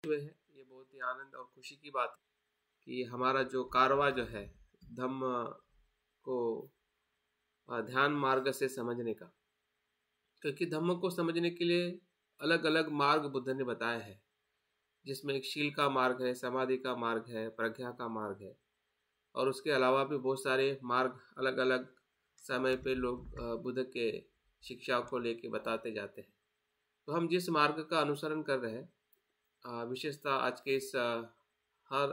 हुए हैं। ये बहुत ही आनंद और खुशी की बात है कि हमारा जो कारवा जो है धम्म को ध्यान मार्ग से समझने का, क्योंकि धम्म को समझने के लिए अलग अलग मार्ग बुद्ध ने बताए हैं, जिसमें एक शील का मार्ग है, समाधि का मार्ग है, प्रज्ञा का मार्ग है, और उसके अलावा भी बहुत सारे मार्ग अलग अलग समय पे लोग बुद्ध के शिक्षा को लेके बताते जाते हैं। तो हम जिस मार्ग का अनुसरण कर रहे हैं, विशेषतः आज के इस हर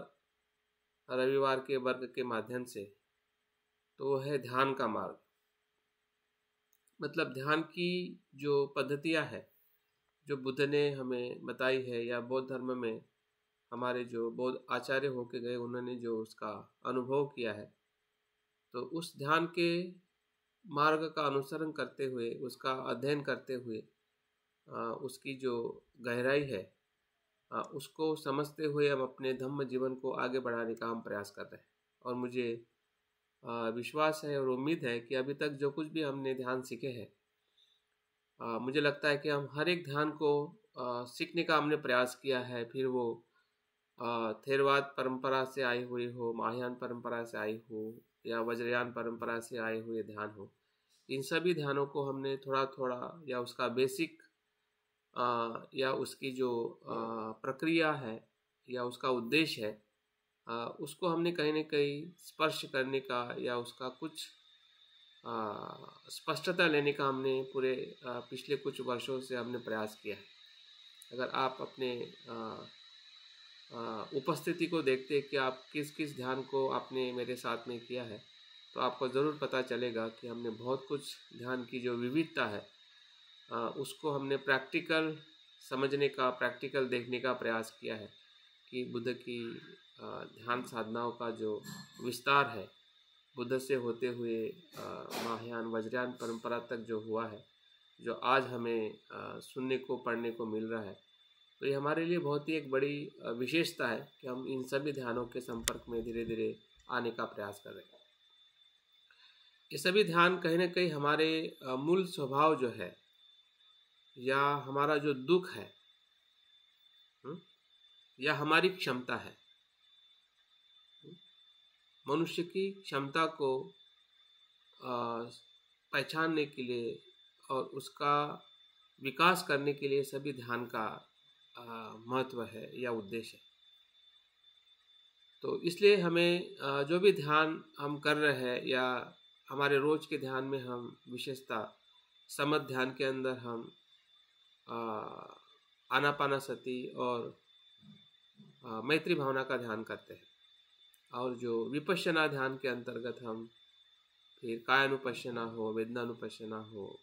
रविवार के वर्ग के माध्यम से, तो वो है ध्यान का मार्ग। मतलब ध्यान की जो पद्धतियाँ है, जो बुद्ध ने हमें बताई है, या बौद्ध धर्म में हमारे जो बौद्ध आचार्य होके गए उन्होंने जो उसका अनुभव किया है, तो उस ध्यान के मार्ग का अनुसरण करते हुए, उसका अध्ययन करते हुए, उसकी जो गहराई है, उसको समझते हुए हम अपने धम्म जीवन को आगे बढ़ाने का हम प्रयास कर रहे हैं। और मुझे विश्वास है और उम्मीद है कि अभी तक जो कुछ भी हमने ध्यान सीखे हैं, मुझे लगता है कि हम हर एक ध्यान को सीखने का हमने प्रयास किया है। फिर वो थेरवाद परंपरा से आई हुई हो, महायान परंपरा से आई हो, या वज्रयान परंपरा से आए हुए ध्यान हो, इन सभी ध्यानों को हमने थोड़ा थोड़ा, या उसका बेसिक या उसकी जो प्रक्रिया है, या उसका उद्देश्य है, उसको हमने कहीं ना कहीं स्पर्श करने का, या उसका कुछ स्पष्टता लेने का हमने पूरे पिछले कुछ वर्षों से हमने प्रयास किया है। अगर आप अपने उपस्थिति को देखते कि आप किस किस ध्यान को आपने मेरे साथ में किया है, तो आपको ज़रूर पता चलेगा कि हमने बहुत कुछ ध्यान की जो विविधता है, उसको हमने प्रैक्टिकल समझने का, प्रैक्टिकल देखने का प्रयास किया है कि बुद्ध की ध्यान साधनाओं का जो विस्तार है, बुद्ध से होते हुए महायान वज्रयान परंपरा तक जो हुआ है, जो आज हमें सुनने को, पढ़ने को मिल रहा है, तो ये हमारे लिए बहुत ही एक बड़ी विशेषता है कि हम इन सभी ध्यानों के संपर्क में धीरे धीरे आने का प्रयास कर रहे हैं। ये सभी ध्यान कहीं ना कहीं हमारे मूल स्वभाव जो है, या हमारा जो दुख है, या हमारी क्षमता है, मनुष्य की क्षमता को पहचानने के लिए और उसका विकास करने के लिए सभी ध्यान का महत्व है या उद्देश्य है। तो इसलिए हमें जो भी ध्यान हम कर रहे हैं, या हमारे रोज के ध्यान में हम विशेषता समध ध्यान के अंदर हम आनापानासति और मैत्री भावना का ध्यान करते हैं, और जो विपश्यना ध्यान के अंतर्गत हम फिर कायानुपश्यना हो, वेदनानुपश्यना हो,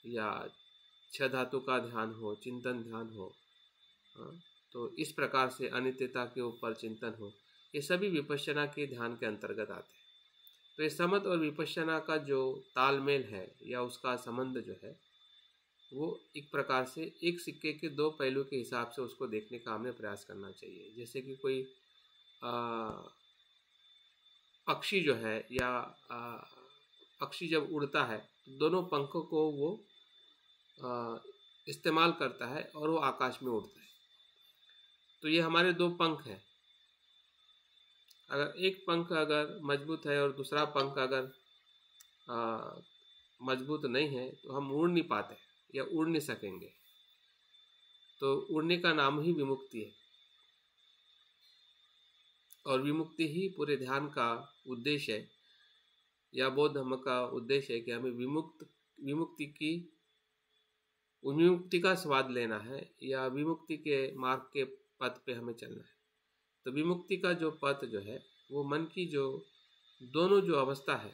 या छह धातु का ध्यान हो, चिंतन ध्यान हो, तो इस प्रकार से अनित्यता के ऊपर चिंतन हो, ये सभी विपश्यना के ध्यान के अंतर्गत आते हैं। तो ये समध और विपश्यना का जो तालमेल है, या उसका संबंध जो है, वो एक प्रकार से एक सिक्के के दो पहलू के हिसाब से उसको देखने का हमें प्रयास करना चाहिए। जैसे कि कोई पक्षी जो है, या पक्षी जब उड़ता है तो दोनों पंखों को वो इस्तेमाल करता है और वो आकाश में उड़ता है। तो ये हमारे दो पंख हैं। अगर एक पंख अगर मजबूत है और दूसरा पंख अगर मजबूत नहीं है, तो हम उड़ नहीं पाते या उड़ नहीं सकेंगे। तो उड़ने का नाम ही विमुक्ति है, और विमुक्ति ही पूरे ध्यान का उद्देश्य है, या बौद्ध धर्म का उद्देश्य है कि हमें विमुक्ति का स्वाद लेना है, या विमुक्ति के मार्ग के पथ पे हमें चलना है। तो विमुक्ति का जो पथ जो है, वो मन की जो दोनों जो अवस्था है,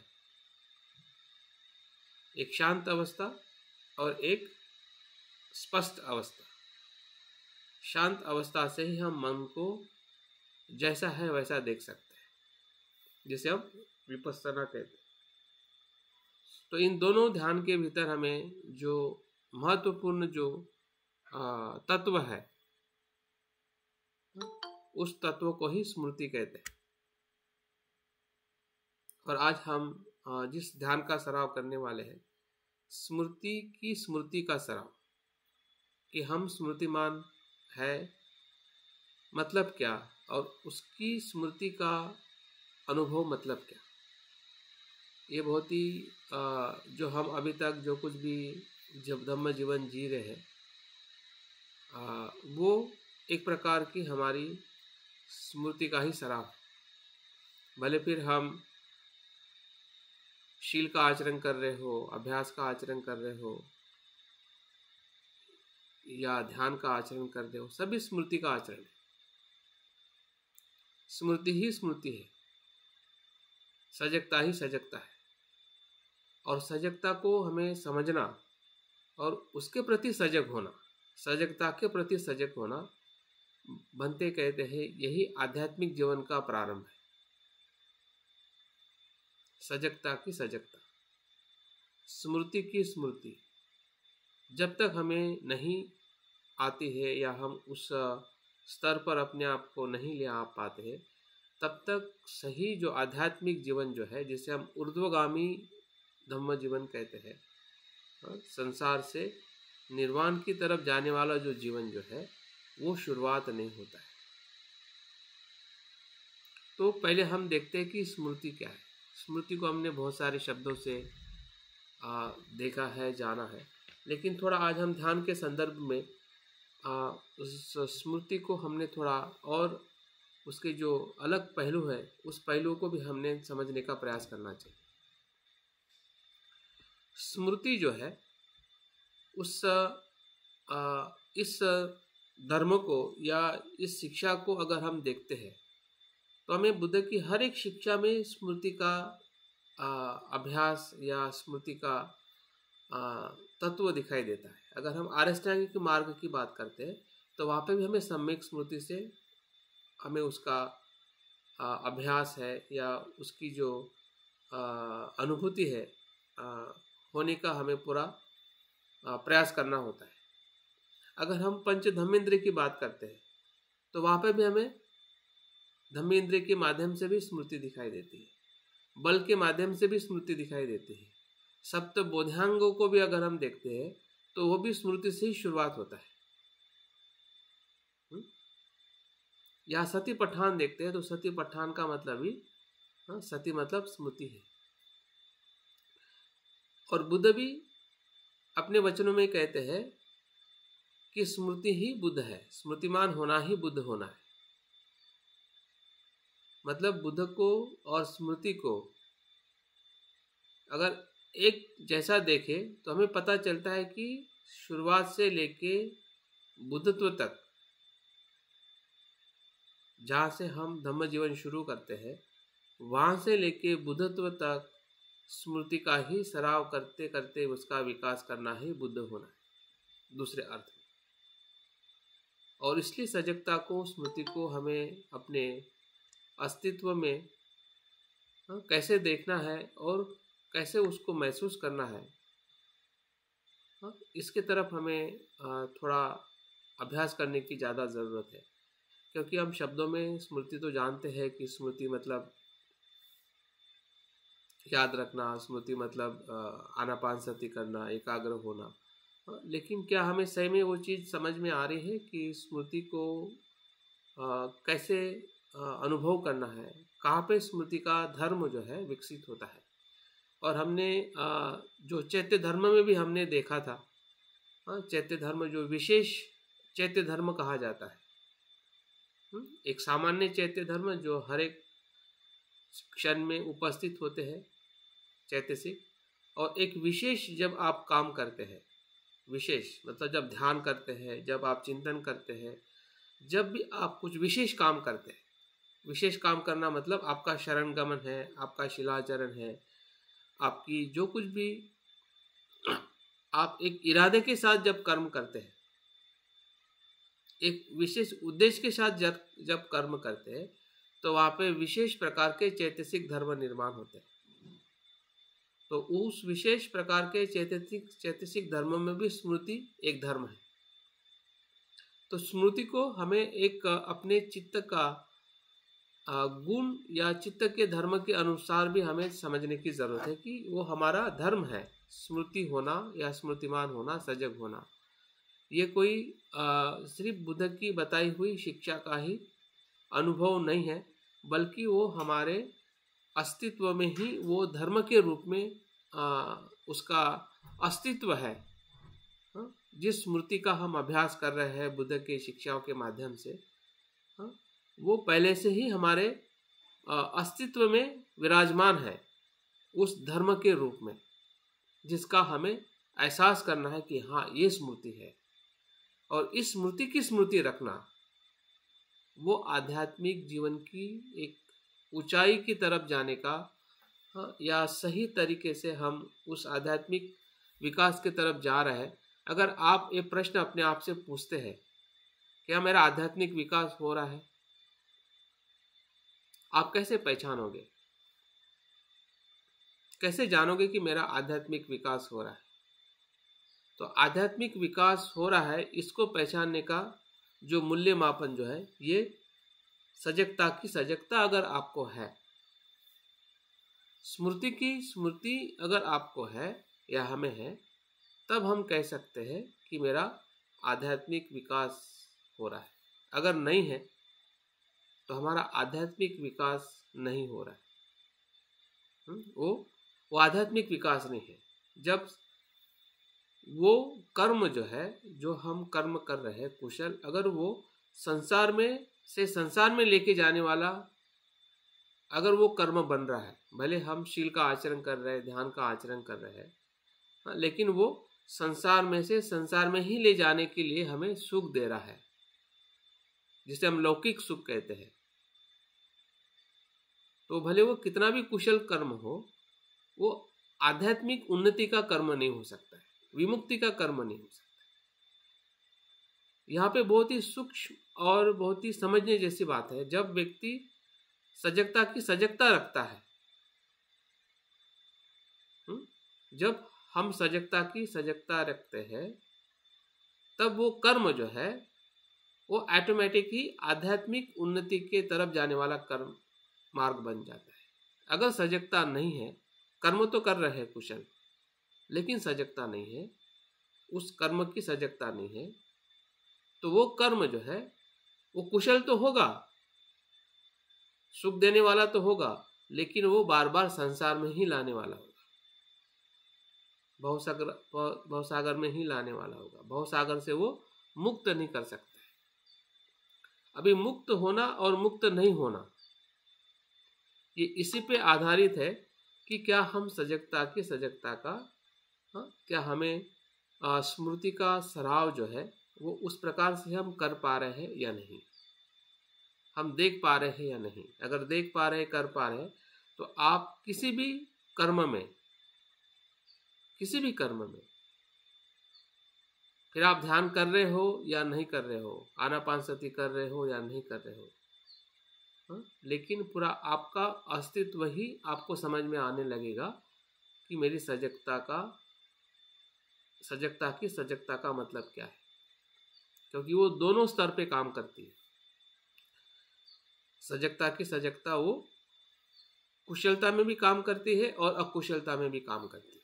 एक शांत अवस्था और एक स्पष्ट अवस्था। शांत अवस्था से ही हम मन को जैसा है वैसा देख सकते हैं, जिसे हम विपश्यना कहते हैं। तो इन दोनों ध्यान के भीतर हमें जो महत्वपूर्ण जो तत्व है, उस तत्व को ही स्मृति कहते हैं। और आज हम जिस ध्यान का सराव करने वाले हैं, स्मृति का सराव, कि हम स्मृतिमान है मतलब क्या और उसकी स्मृति का अनुभव मतलब क्या, ये बहुत ही जो हम अभी तक जो कुछ भी जब धम्म जीवन जी रहे हैं वो एक प्रकार की हमारी स्मृति का ही सराप। भले फिर हम शील का आचरण कर रहे हो, अभ्यास का आचरण कर रहे हो या ध्यान का आचरण कर रहे हो, सभी स्मृति का आचरण है। स्मृति ही स्मृति है, सजगता ही सजगता है। और सजगता को हमें समझना और उसके प्रति सजग होना, सजगता के प्रति सजग होना, बनते कहते हैं यही आध्यात्मिक जीवन का प्रारंभ है। सजगता की सजगता, स्मृति की स्मृति जब तक हमें नहीं आती है या हम उस स्तर पर अपने आप को नहीं ले आ पाते हैं, तब तक सही जो आध्यात्मिक जीवन जो है, जिसे हम ऊर्ध्वगामी धम्म जीवन कहते हैं, संसार से निर्वाण की तरफ जाने वाला जो जीवन जो है, वो शुरुआत नहीं होता है। तो पहले हम देखते हैं कि स्मृति क्या है। स्मृति को हमने बहुत सारे शब्दों से देखा है, जाना है, लेकिन थोड़ा आज हम ध्यान के संदर्भ में उस स्मृति को हमने थोड़ा और उसके जो अलग पहलू है, उस पहलू को भी हमने समझने का प्रयास करना चाहिए। स्मृति जो है इस धर्म को या इस शिक्षा को अगर हम देखते हैं तो हमें बुद्ध की हर एक शिक्षा में स्मृति का अभ्यास या स्मृति का तत्व दिखाई देता है। अगर हम आर्यष्टांगिक मार्ग की बात करते हैं तो वहाँ पे भी हमें सम्यक स्मृति से हमें उसका अभ्यास है या उसकी जो अनुभूति है होने का हमें पूरा प्रयास करना होता है। अगर हम पंच धम्मेंद्रिय की बात करते हैं तो वहाँ पे भी हमें धम्मेंद्रिय के माध्यम से भी स्मृति दिखाई देती है, बल के माध्यम से भी स्मृति दिखाई देती है। सप्त बोधांगों को भी अगर हम देखते हैं तो वो भी स्मृति से ही शुरुआत होता है। या सती पठान देखते हैं तो सती पठान का मतलब ही सती मतलब स्मृति है। और बुद्ध भी अपने वचनों में कहते हैं कि स्मृति ही बुद्ध है, स्मृतिमान होना ही बुद्ध होना है। मतलब बुद्ध को और स्मृति को अगर एक जैसा देखें तो हमें पता चलता है कि शुरुआत से लेके बुद्धत्व तक, जहाँ से हम धम्म जीवन शुरू करते हैं, वहाँ से लेके बुद्धत्व तक स्मृति का ही सराव करते करते उसका विकास करना ही बुद्ध होना है, दूसरे अर्थ में। और इसलिए सजगता को, स्मृति को हमें अपने अस्तित्व में कैसे देखना है और कैसे उसको महसूस करना है, इसके तरफ हमें थोड़ा अभ्यास करने की ज़्यादा ज़रूरत है। क्योंकि हम शब्दों में स्मृति तो जानते हैं कि स्मृति मतलब याद रखना, स्मृति मतलब आनापानसति करना, एकाग्र होना, लेकिन क्या हमें सही में वो चीज़ समझ में आ रही है कि स्मृति को कैसे अनुभव करना है, कहाँ पे स्मृति का धर्म जो है विकसित होता है। और हमने जो चैत्य धर्म में भी हमने देखा था, चैत्य धर्म जो विशेष चैत्य धर्म कहा जाता है, एक सामान्य चैत्य धर्म जो हर एक क्षण में उपस्थित होते हैं चैतसिक, और एक विशेष जब आप काम करते हैं, विशेष मतलब जब ध्यान करते हैं, जब आप चिंतन करते हैं, जब भी आप कुछ विशेष काम करते हैं। विशेष काम करना मतलब आपका शरण गमन है, आपका शिलाचरण है, आपकी जो कुछ भी आप एक इरादे के साथ जब कर्म करते हैं, एक विशेष उद्देश्य के साथ जब कर्म करते हैं, तो वहाँ पे विशेष प्रकार के चैतसिक धर्म निर्माण होते हैं। तो उस विशेष प्रकार के चैतसिक धर्म में भी स्मृति एक धर्म है। तो स्मृति को हमें एक अपने चित्त का गुण या चित्त के धर्म के अनुसार भी हमें समझने की जरूरत है कि वो हमारा धर्म है, स्मृति होना या स्मृतिमान होना, सजग होना। ये कोई सिर्फ बुद्ध की बताई हुई शिक्षा का ही अनुभव नहीं है, बल्कि वो हमारे अस्तित्व में ही वो धर्म के रूप में उसका अस्तित्व है। जिस स्मृति का हम अभ्यास कर रहे हैं बुद्ध के शिक्षाओं के माध्यम से, वो पहले से ही हमारे अस्तित्व में विराजमान है उस धर्म के रूप में, जिसका हमें एहसास करना है कि हाँ ये स्मृति है। और इस स्मृति की स्मृति रखना वो आध्यात्मिक जीवन की एक ऊंचाई की तरफ जाने का या सही तरीके से हम उस आध्यात्मिक विकास की तरफ जा रहे हैं। अगर आप ये प्रश्न अपने आप से पूछते हैं, क्या मेरा आध्यात्मिक विकास हो रहा है, आप कैसे पहचानोगे, कैसे जानोगे कि मेरा आध्यात्मिक विकास हो रहा है? तो आध्यात्मिक विकास हो रहा है, इसको पहचानने का जो मूल्य मापन जो है, ये सजगता की सजगता अगर आपको है, स्मृति की स्मृति अगर आपको है या हमें है, तब हम कह सकते हैं कि मेरा आध्यात्मिक विकास हो रहा है। अगर नहीं है तो हमारा आध्यात्मिक विकास नहीं हो रहा है। वो आध्यात्मिक विकास नहीं है। जब वो कर्म जो है, जो हम कर्म कर रहे हैं कुशल, अगर वो संसार में से संसार में लेके जाने वाला अगर वो कर्म बन रहा है, भले हम शील का आचरण कर रहे हैं, ध्यान का आचरण कर रहे हैं, लेकिन वो संसार में से संसार में ही ले जाने के लिए हमें सुख दे रहा है, जिसे हम लौकिक सुख कहते हैं, तो भले वो कितना भी कुशल कर्म हो, वो आध्यात्मिक उन्नति का कर्म नहीं हो सकता है, विमुक्ति का कर्म नहीं हो सकता। यहाँ पे बहुत ही सूक्ष्म और बहुत ही समझने जैसी बात है। जब व्यक्ति सजगता की सजगता रखता है, जब हम सजगता की सजगता रखते हैं, तब वो कर्म जो है वो ऑटोमेटिक ही आध्यात्मिक उन्नति के तरफ जाने वाला कर्म मार्ग बन जाता है। अगर सजगता नहीं है, कर्म तो कर रहे हैं कुशल, लेकिन सजगता नहीं है, उस कर्म की सजगता नहीं है, तो वो कर्म जो है वो कुशल तो होगा, सुख देने वाला तो होगा, लेकिन वो बार बार संसार में ही लाने वाला होगा, भवसागर में ही लाने वाला होगा। भवसागर से वो मुक्त नहीं कर सकता है। अभी मुक्त होना और मुक्त नहीं होना ये इसी पे आधारित है कि क्या हम सजगता की सजगता का क्या हमें स्मृति का सराव जो है वो उस प्रकार से हम कर पा रहे हैं या नहीं, हम देख पा रहे हैं या नहीं। अगर देख पा रहे, कर पा रहे, तो आप किसी भी कर्म में, फिर आप ध्यान कर रहे हो या नहीं कर रहे हो, आनापानसति कर रहे हो या नहीं कर रहे हो, लेकिन पूरा आपका अस्तित्व ही आपको समझ में आने लगेगा कि मेरी सजगता की सजगता का मतलब क्या है, क्योंकि वो दोनों स्तर पे काम करती है। सजगता की सजगता वो कुशलता में भी काम करती है और अकुशलता में भी काम करती है।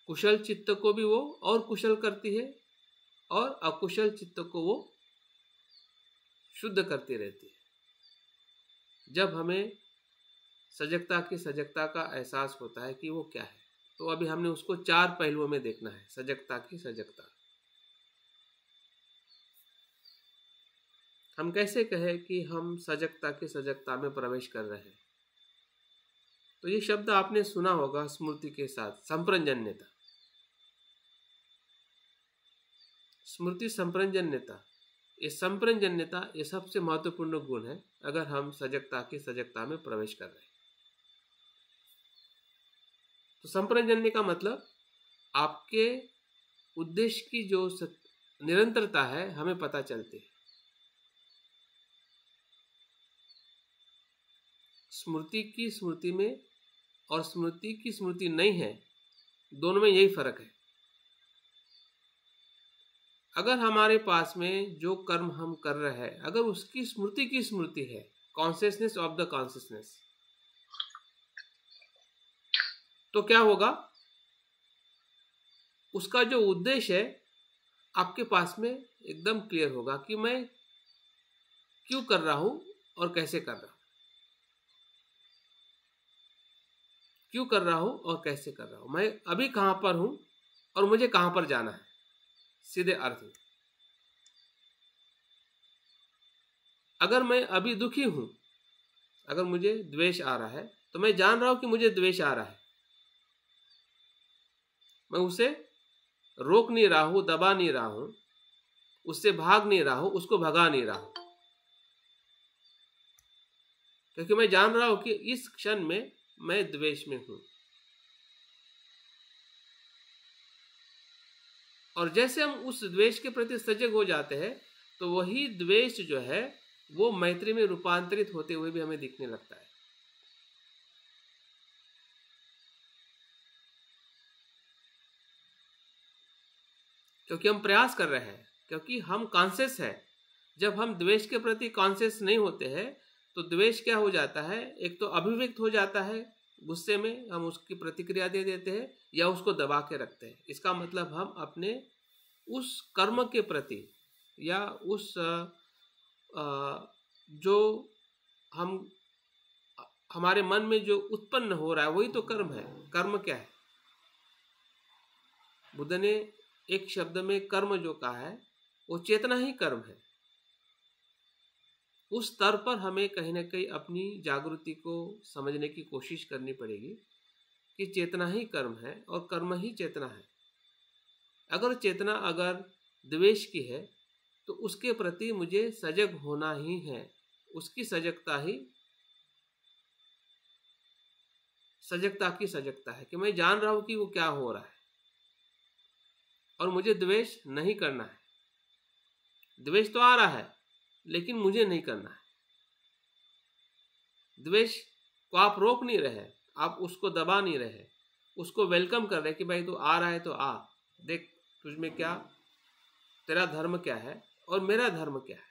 कुशल चित्त को भी वो और कुशल करती है और अकुशल चित्त को वो शुद्ध करती रहती है। जब हमें सजगता की सजगता का एहसास होता है कि वो क्या है, तो अभी हमने उसको 4 पहलुओं में देखना है। सजगता की सजगता हम कैसे कहें कि हम सजगता की सजगता में प्रवेश कर रहे हैं? तो ये शब्द आपने सुना होगा स्मृति के साथ, संप्रंजन्यता। स्मृति संप्रंजन्यता, ये संप्रंजन्यता ये सबसे महत्वपूर्ण गुण है अगर हम सजगता की सजगता में प्रवेश कर रहे हैं। तो संप्रंजन्य का मतलब आपके उद्देश्य की जो निरंतरता है हमें पता चलती है। स्मृति की स्मृति में और स्मृति की स्मृति नहीं है, दोनों में यही फर्क है। अगर हमारे पास में जो कर्म हम कर रहे हैं, अगर उसकी स्मृति की स्मृति है, कॉन्शियसनेस ऑफ द कॉन्शियसनेस, तो क्या होगा? उसका जो उद्देश्य है आपके पास में एकदम क्लियर होगा कि मैं क्यों कर रहा हूं और कैसे कर रहा हूं, क्यों कर रहा हूं और कैसे कर रहा हूं, मैं अभी कहां पर हूं और मुझे कहां पर जाना है, सीधे अर्थ में। अगर मैं अभी दुखी हूं, अगर मुझे द्वेष आ रहा है तो मैं जान रहा हूं कि मुझे द्वेष आ रहा है, मैं उसे रोक नहीं रहा हूं, दबा नहीं रहा हूं, उससे भाग नहीं रहा हूं, उसको भगा नहीं रहा हूं, क्योंकि मैं जान रहा हूं कि इस क्षण में मैं द्वेष में हूं। और जैसे हम उस द्वेष के प्रति सजग हो जाते हैं तो वही द्वेष जो है वो मैत्री में रूपांतरित होते हुए भी हमें दिखने लगता है। क्योंकि हम प्रयास कर रहे हैं, क्योंकि हम कॉन्शियस है। जब हम द्वेष के प्रति कॉन्शियस नहीं होते हैं तो द्वेष क्या हो जाता है, एक तो अभिव्यक्त हो जाता है, गुस्से में हम उसकी प्रतिक्रिया दे देते हैं या उसको दबा के रखते हैं। इसका मतलब हम अपने उस कर्म के प्रति या उस जो हम हमारे मन में जो उत्पन्न हो रहा है वही तो कर्म है। कर्म क्या है? बुद्ध ने एक शब्द में कर्म जो कहा है वो चेतना ही कर्म है। उस स्तर पर हमें कहीं ना कहीं अपनी जागृति को समझने की कोशिश करनी पड़ेगी कि चेतना ही कर्म है और कर्म ही चेतना है। अगर चेतना अगर द्वेष की है तो उसके प्रति मुझे सजग होना ही है। उसकी सजगता ही सजगता की सजगता है कि मैं जान रहा हूं कि वो क्या हो रहा है और मुझे द्वेष नहीं करना है। द्वेष तो आ रहा है लेकिन मुझे नहीं करना है। द्वेष को आप रोक नहीं रहे, आप उसको दबा नहीं रहे, उसको वेलकम कर रहे कि भाई तू आ रहा है तो आ, देख तुझमें क्या, तेरा धर्म क्या है और मेरा धर्म क्या है।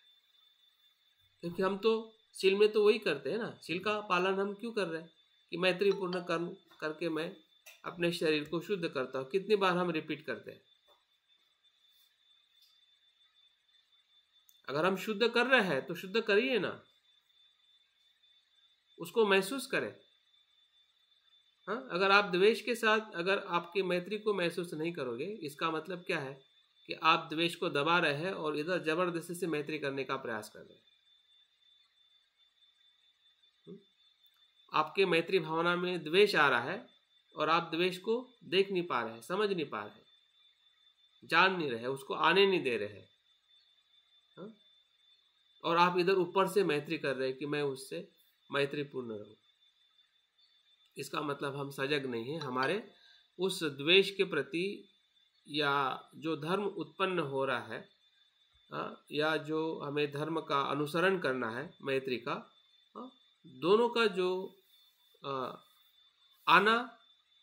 क्योंकि हम तो शील में तो वही करते हैं ना। शील का पालन हम क्यों कर रहे हैं कि मैत्रीपूर्ण कर्म करके मैं अपने शरीर को शुद्ध करता हूं। कितनी बार हम रिपीट करते हैं। अगर हम शुद्ध कर रहे हैं तो शुद्ध करिए ना, उसको महसूस करें। हाँ, अगर आप द्वेष के साथ अगर आपकी मैत्री को महसूस नहीं करोगे, इसका मतलब क्या है कि आप द्वेष को दबा रहे हैं और इधर जबरदस्ती से मैत्री करने का प्रयास कर रहे हैं। आपके मैत्री भावना में द्वेष आ रहा है और आप द्वेष को देख नहीं पा रहे हैं, समझ नहीं पा रहे हैं, जान नहीं रहे, उसको आने नहीं दे रहे हैं। और आप इधर ऊपर से मैत्री कर रहे हैं कि मैं उससे मैत्रीपूर्ण रहूं। इसका मतलब हम सजग नहीं है। हमारे उस द्वेष के प्रति या जो धर्म उत्पन्न हो रहा है या जो हमें धर्म का अनुसरण करना है, मैत्री का, दोनों का जो आना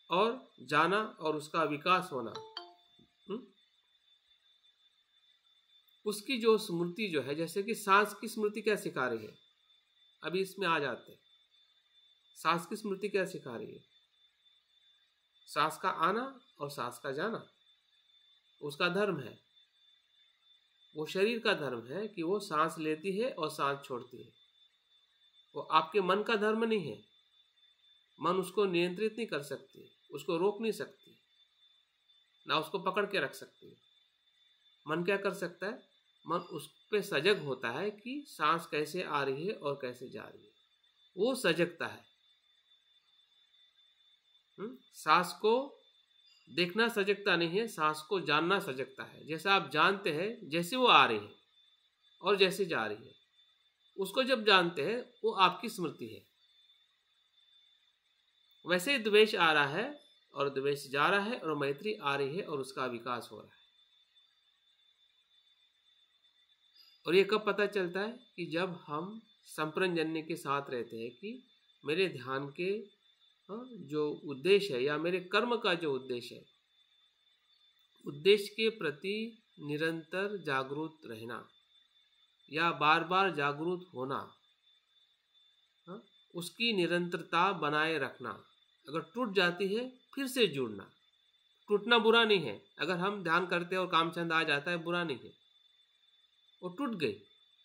और जाना और उसका विकास होना, उसकी जो स्मृति जो है, जैसे कि सांस की स्मृति क्या सिखा रही है, अभी इसमें आ जाते हैं। सांस की स्मृति क्या सिखा रही है? सांस का आना और सांस का जाना उसका धर्म है। वो शरीर का धर्म है कि वो सांस लेती है और सांस छोड़ती है। वो आपके मन का धर्म नहीं है। मन उसको नियंत्रित नहीं कर सकती, उसको रोक नहीं सकती, ना उसको पकड़ के रख सकती है। मन क्या कर सकता है? मन उस पे सजग होता है कि सांस कैसे आ रही है और कैसे जा रही है। वो सजगता है। सांस को देखना सजगता नहीं है, सांस को जानना सजगता है। जैसा आप जानते हैं जैसे वो आ रही है और जैसे जा रही है, उसको जब जानते हैं वो आपकी स्मृति है। वैसे ही द्वेष आ रहा है और द्वेष जा रहा है और मैत्री आ रही है और उसका विकास हो रहा है। और ये कब पता चलता है? कि जब हम संप्रजन्य के साथ रहते हैं कि मेरे ध्यान के जो उद्देश्य है या मेरे कर्म का जो उद्देश्य है, उद्देश्य के प्रति निरंतर जागरूक रहना या बार बार जागरूक होना, उसकी निरंतरता बनाए रखना। अगर टूट जाती है फिर से जुड़ना, टूटना बुरा नहीं है। अगर हम ध्यान करते हैं और कामचंद आ जाता है, बुरा नहीं है। वो टूट गई,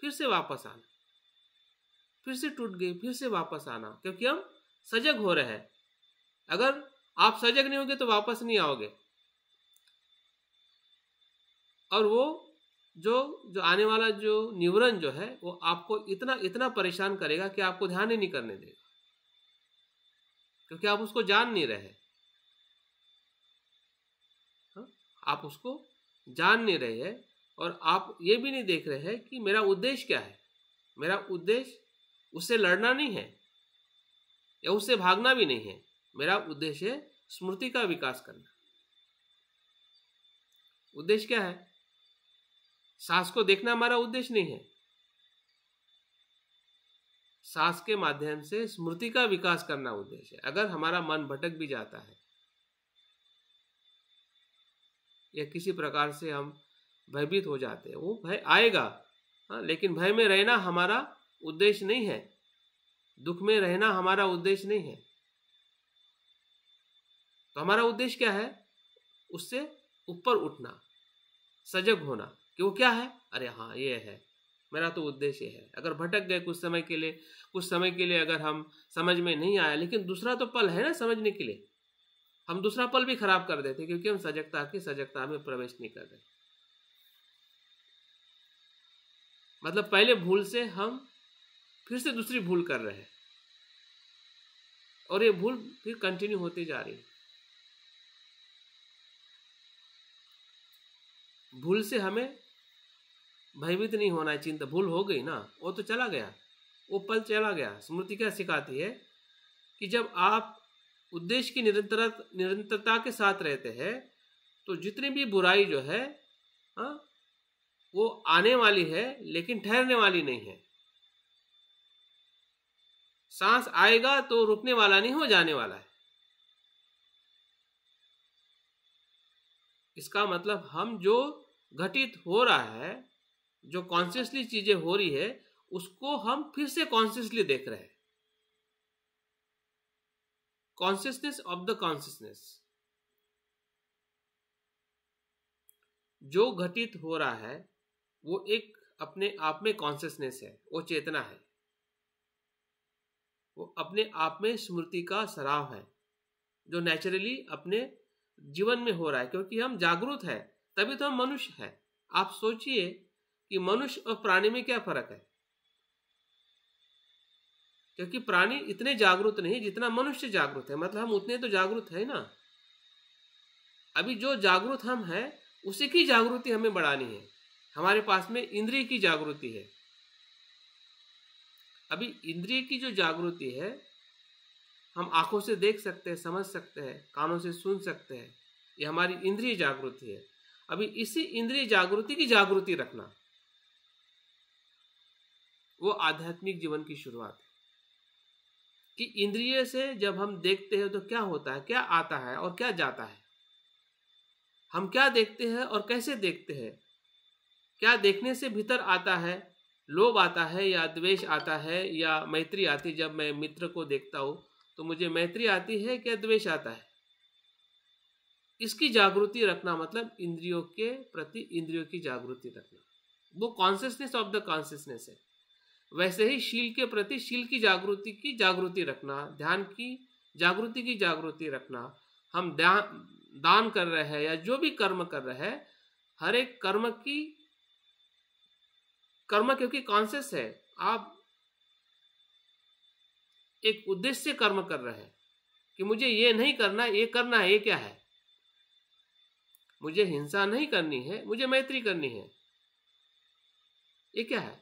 फिर से वापस आना, फिर से टूट गई, फिर से वापस आना, क्योंकि हम सजग हो रहे हैं। अगर आप सजग नहीं होगे तो वापस नहीं आओगे। और वो जो आने वाला जो निवरण जो है वो आपको इतना परेशान करेगा कि आपको ध्यान ही नहीं करने देगा, क्योंकि आप उसको जान नहीं रहे। आप उसको जान नहीं रहे हैं और आप ये भी नहीं देख रहे हैं कि मेरा उद्देश्य क्या है। मेरा उद्देश्य उससे लड़ना नहीं है या उससे भागना भी नहीं है। मेरा उद्देश्य है स्मृति का विकास करना। उद्देश्य क्या है? सांस को देखना हमारा उद्देश्य नहीं है। सांस के माध्यम से स्मृति का विकास करना उद्देश्य है। अगर हमारा मन भटक भी जाता है या किसी प्रकार से हम भयभीत हो जाते हैं, वो भय आएगा, लेकिन भय में रहना हमारा उद्देश्य नहीं है। दुख में रहना हमारा उद्देश्य नहीं है। तो हमारा उद्देश्य क्या है? उससे ऊपर उठना, सजग होना कि वो क्या है। अरे हाँ, ये है मेरा तो उद्देश्य है। अगर भटक गए कुछ समय के लिए अगर हम समझ में नहीं आया, लेकिन दूसरा तो पल है ना समझने के लिए। हम दूसरा पल भी खराब कर देते क्योंकि हम सजगता में प्रवेश नहीं कर रहे। मतलब पहले भूल से हम फिर से दूसरी भूल कर रहे हैं और ये भूल फिर कंटिन्यू होती जा रही है। भूल से हमें भयभीत नहीं होना है। चिंता, भूल हो गई ना, वो तो चला गया, वो पल चला गया। स्मृति क्या सिखाती है कि जब आप उद्देश्य की निरंतरता के साथ रहते हैं तो जितनी भी बुराई जो है वो आने वाली है लेकिन ठहरने वाली नहीं है। सांस आएगा तो रुकने वाला नहीं, हो जाने वाला है। इसका मतलब हम जो घटित हो रहा है, जो कॉन्शियसली चीजें हो रही है, उसको हम फिर से कॉन्शियसली देख रहे हैं। Consciousness of the consciousness. जो घटित हो रहा है वो एक अपने आप में कॉन्शियसनेस है, वो चेतना है, वो अपने आप में स्मृति का सराव है जो नेचुरली अपने जीवन में हो रहा है। क्योंकि हम जागरूक है तभी तो हम मनुष्य है। आप सोचिए कि मनुष्य और प्राणी में क्या फर्क है। क्योंकि प्राणी इतने जागरूक नहीं जितना मनुष्य जागरूक है। मतलब हम उतने तो जागरूक है ना। अभी जो जागरूक हम है उसी की जागृति हमें बढ़ानी है। हमारे पास में इंद्रिय की जागृति है। अभी इंद्रिय की जो जागृति है, हम आंखों से देख सकते हैं, समझ सकते हैं, कानों से सुन सकते हैं, ये हमारी इंद्रिय जागृति है। अभी इसी इंद्रिय जागृति की जागृति रखना, वो आध्यात्मिक जीवन की शुरुआत है। कि इंद्रिय से जब हम देखते हैं तो क्या होता है, क्या आता है और क्या जाता है। हम क्या देखते हैं और कैसे देखते हैं। क्या देखने से भीतर आता है, लोभ आता है या द्वेष आता है या मैत्री आती। जब मैं मित्र को देखता हूं तो मुझे मैत्री आती है, क्या द्वेष आता है। इसकी जागृति रखना मतलब इंद्रियों के प्रति इंद्रियों की जागृति रखना, वो कॉन्शियसनेस ऑफ द कॉन्शियसनेस है। वैसे ही शील के प्रति शील की जागृति रखना, ध्यान की जागृति रखना। हम दान कर रहे हैं या जो भी कर्म कर रहे हैं, हर एक कर्म क्योंकि कॉन्शियस है, आप एक उद्देश्य से कर्म कर रहे हैं कि मुझे ये नहीं करना, ये करना है। ये क्या है? मुझे हिंसा नहीं करनी है, मुझे मैत्री करनी है। ये क्या है?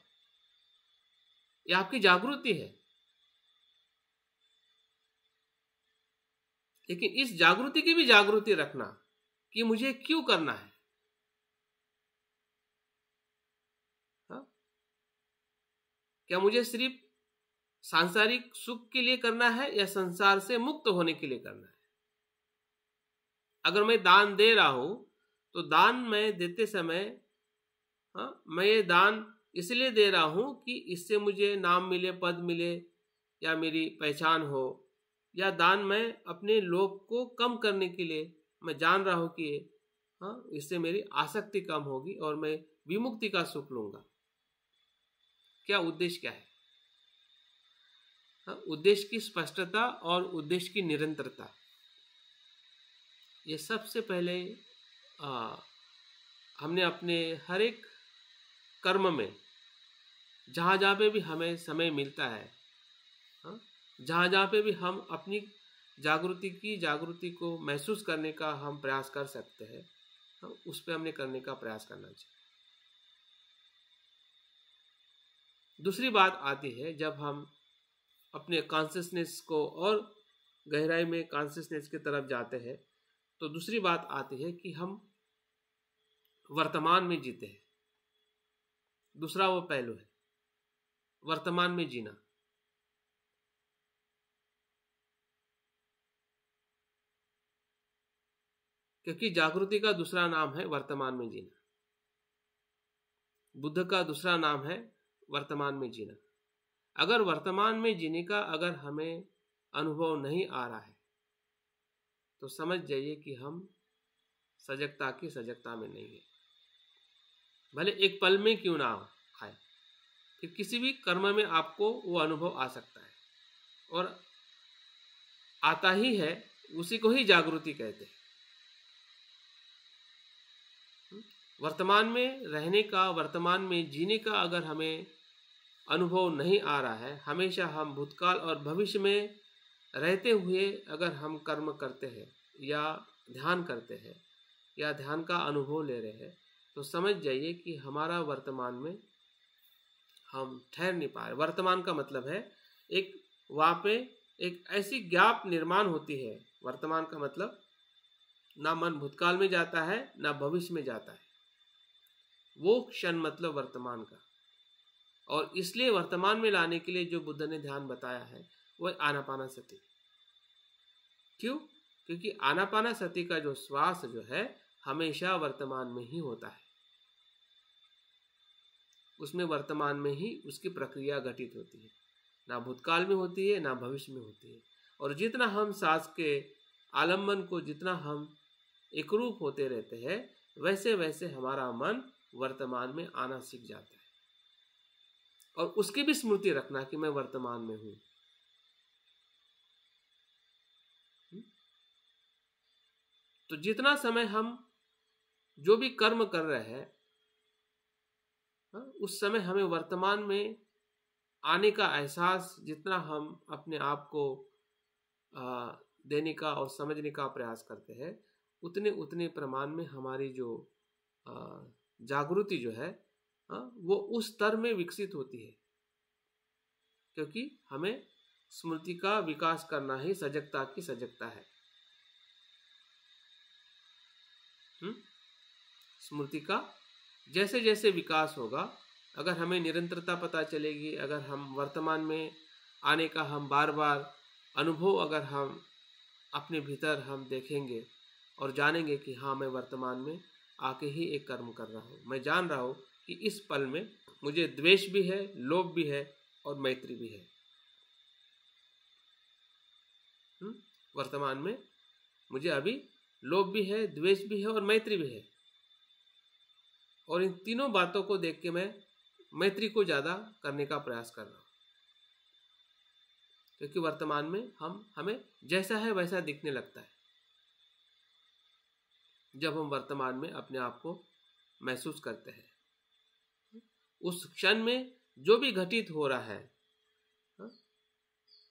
ये आपकी जागृति है। लेकिन इस जागृति की भी जागृति रखना कि मुझे क्यों करना है। क्या मुझे सिर्फ सांसारिक सुख के लिए करना है या संसार से मुक्त होने के लिए करना है। अगर मैं दान दे रहा हूं तो दान में देते समय मैं ये दान इसलिए दे रहा हूं कि इससे मुझे नाम मिले, पद मिले या मेरी पहचान हो, या दान मैं अपने लोभ को कम करने के लिए मैं जान रहा हूँ कि इससे मेरी आसक्ति कम होगी और मैं विमुक्ति का सुख लूंगा। क्या उद्देश्य क्या है? उद्देश्य की स्पष्टता और उद्देश्य की निरंतरता। ये सबसे पहले हमने अपने हर एक कर्म में जहाँ जहाँ पे भी हमें समय मिलता है, जहाँ जहाँ पे भी हम अपनी जागृति को महसूस करने का हम प्रयास कर सकते हैं, उस पे हमने करने का प्रयास करना चाहिए। दूसरी बात आती है जब हम अपने कॉन्शियसनेस को और गहराई में कॉन्शियसनेस की तरफ जाते हैं, तो दूसरी बात आती है कि हम वर्तमान में जीते हैं। दूसरा वो पहलू है वर्तमान में जीना। क्योंकि जागृति का दूसरा नाम है वर्तमान में जीना, बुद्ध का दूसरा नाम है वर्तमान में जीना। अगर वर्तमान में जीने का अगर हमें अनुभव नहीं आ रहा है तो समझ जाइए कि हम सजगता की सजगता में नहीं है। भले एक पल में क्यों ना आए, फिर किसी भी कर्म में आपको वो अनुभव आ सकता है, और आता ही है, उसी को ही जागृति कहते हैं। वर्तमान में रहने का, वर्तमान में जीने का अगर हमें अनुभव नहीं आ रहा है, हमेशा हम भूतकाल और भविष्य में रहते हुए अगर हम कर्म करते हैं या ध्यान करते हैं या ध्यान का अनुभव ले रहे हैं, तो समझ जाइए कि हमारा वर्तमान में हम ठहर नहीं पा रहे। वर्तमान का मतलब है एक वहाँ पे एक ऐसी गैप निर्माण होती है। वर्तमान का मतलब ना मन भूतकाल में जाता है ना भविष्य में जाता है, वो क्षण मतलब वर्तमान का। और इसलिए वर्तमान में लाने के लिए जो बुद्ध ने ध्यान बताया है वह आनापानसति। क्यों? क्योंकि आनापानसति का जो श्वास जो है हमेशा वर्तमान में ही होता है, उसमें वर्तमान में ही उसकी प्रक्रिया घटित होती है, ना भूतकाल में होती है ना भविष्य में होती है। और जितना हम सांस के आलम्बन को जितना हम एकरूप होते रहते हैं, वैसे वैसे हमारा मन वर्तमान में आना सीख जाता है। और उसकी भी स्मृति रखना कि मैं वर्तमान में हूं। तो जितना समय हम जो भी कर्म कर रहे हैं, उस समय हमें वर्तमान में आने का एहसास जितना हम अपने आप को देने का और समझने का प्रयास करते हैं, उतने उतने प्रमाण में हमारी जो जागृति जो है वो उस स्तर में विकसित होती है। क्योंकि हमें स्मृति का विकास करना ही सजगता की सजगता है। स्मृति का जैसे जैसे विकास होगा, अगर हमें निरंतरता पता चलेगी, अगर हम वर्तमान में आने का हम बार बार अनुभव अगर हम अपने भीतर हम देखेंगे और जानेंगे कि हाँ, मैं वर्तमान में आके ही एक कर्म कर रहा हूँ। मैं जान रहा हूँ कि इस पल में मुझे द्वेष भी है, लोभ भी है और मैत्री भी है। वर्तमान में मुझे अभी लोभ भी है, द्वेष भी है और मैत्री भी है। और इन तीनों बातों को देख के मैं मैत्री को ज्यादा करने का प्रयास कर रहा हूँ, क्योंकि वर्तमान में हमें जैसा है वैसा दिखने लगता है जब हम वर्तमान में अपने आप को महसूस करते हैं। उस क्षण में जो भी घटित हो रहा है,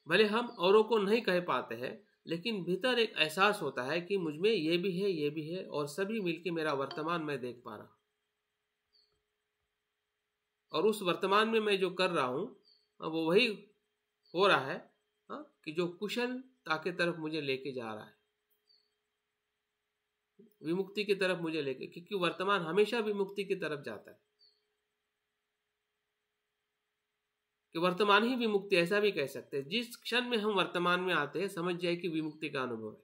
भले हम औरों को नहीं कह पाते हैं, लेकिन भीतर एक एहसास होता है कि मुझ में ये भी है, ये भी है, और सभी मिलके मेरा वर्तमान मैं देख पा रहा हूं। और उस वर्तमान में मैं जो कर रहा हूं वो वही हो रहा है कि जो कुशलता की तरफ मुझे लेके जा रहा है, विमुक्ति की तरफ मुझे लेके, क्योंकि वर्तमान हमेशा विमुक्ति की तरफ जाता है। कि वर्तमान ही विमुक्ति, ऐसा भी कह सकते हैं। जिस क्षण में हम वर्तमान में आते हैं, समझ जाए कि विमुक्ति का अनुभव है।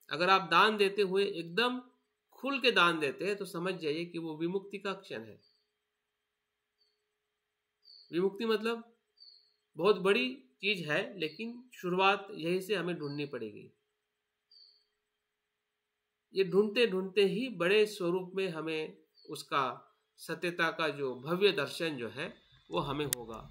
अगर आप दान देते हुए एकदम खुल के दान देते हैं तो समझ जाइए कि वो विमुक्ति का क्षण है। विमुक्ति मतलब बहुत बड़ी चीज है, लेकिन शुरुआत यहीं से हमें ढूंढनी पड़ेगी। ये ढूंढते ढूंढते ही बड़े स्वरूप में हमें उसका सत्यता का जो भव्य दर्शन जो है वो हमें होगा।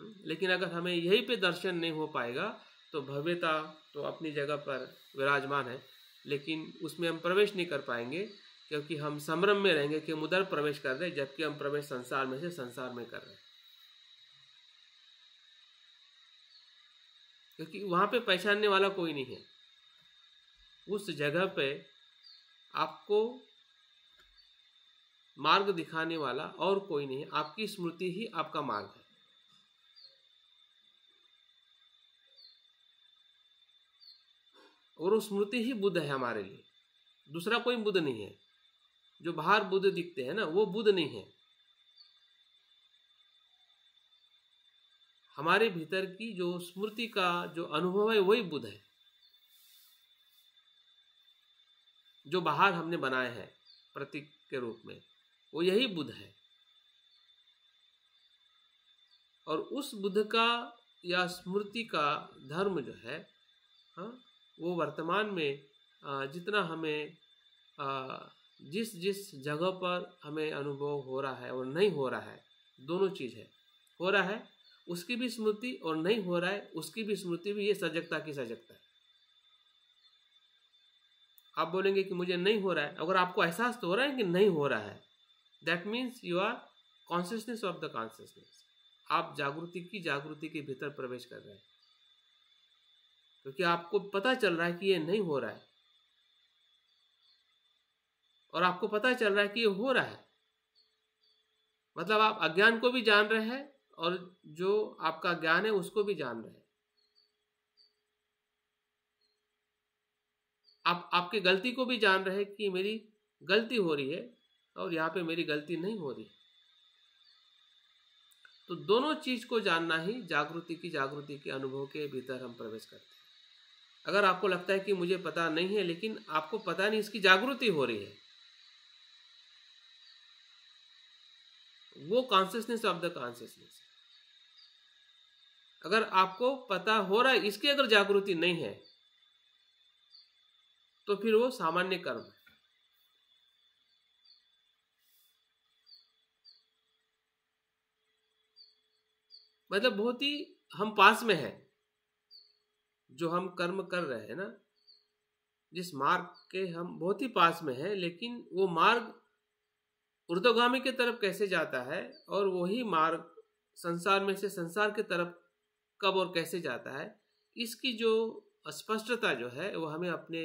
लेकिन अगर हमें यहीं पे दर्शन नहीं हो पाएगा तो भव्यता तो अपनी जगह पर विराजमान है, लेकिन उसमें हम प्रवेश नहीं कर पाएंगे, क्योंकि हम संभ्रम में रहेंगे कि हम उधर प्रवेश कर रहे हैं, जबकि हम प्रवेश संसार में से संसार में कर रहे हैं। क्योंकि वहां पे पहचानने वाला कोई नहीं है। उस जगह पे आपको मार्ग दिखाने वाला और कोई नहीं है, आपकी स्मृति ही आपका मार्ग है। और वो स्मृति ही बुद्ध है हमारे लिए, दूसरा कोई बुद्ध नहीं है। जो बाहर बुद्ध दिखते हैं ना, वो बुद्ध नहीं है। हमारे भीतर की जो स्मृति का जो अनुभव है वही बुद्ध है, जो बाहर हमने बनाए हैं प्रतीक के रूप में, वो यही बुद्ध है। और उस बुद्ध का या स्मृति का धर्म जो है, हाँ, वो वर्तमान में जितना हमें जिस जिस जगह पर हमें अनुभव हो रहा है और नहीं हो रहा है, दोनों चीज़ है। हो रहा है उसकी भी स्मृति और नहीं हो रहा है उसकी भी स्मृति भी, ये सजगता की सजगता है। आप बोलेंगे कि मुझे नहीं हो रहा है, अगर आपको एहसास तो हो रहा है कि नहीं हो रहा है, that means you are consciousness of the consciousness. आप जागृति के भीतर प्रवेश कर रहे हैं, क्योंकि आपको पता चल रहा है कि ये नहीं हो रहा है और आपको पता चल रहा है कि ये हो रहा है। मतलब आप अज्ञान को भी जान रहे हैं और जो आपका ज्ञान है उसको भी जान रहे हैं। आप आपकी गलती को भी जान रहे हैं कि मेरी गलती हो रही है और यहाँ पे मेरी गलती नहीं हो रही। तो दोनों चीज को जानना ही जागृति के अनुभव के भीतर हम प्रवेश करते हैं। अगर आपको लगता है कि मुझे पता नहीं है, लेकिन आपको पता नहीं, इसकी जागृति हो रही है, वो कॉन्शियसनेस ऑफ द कॉन्शियसनेस। अगर आपको पता हो रहा है, इसकी अगर जागृति नहीं है, तो फिर वो सामान्य कर्म है। मतलब बहुत ही हम पास में है, जो हम कर्म कर रहे हैं ना, जिस मार्ग के हम बहुत ही पास में है, लेकिन वो मार्ग ऊर्ध्वगामी की तरफ कैसे जाता है और वही मार्ग संसार में से संसार की तरफ कब और कैसे जाता है, इसकी जो स्पष्टता जो है वो हमें अपने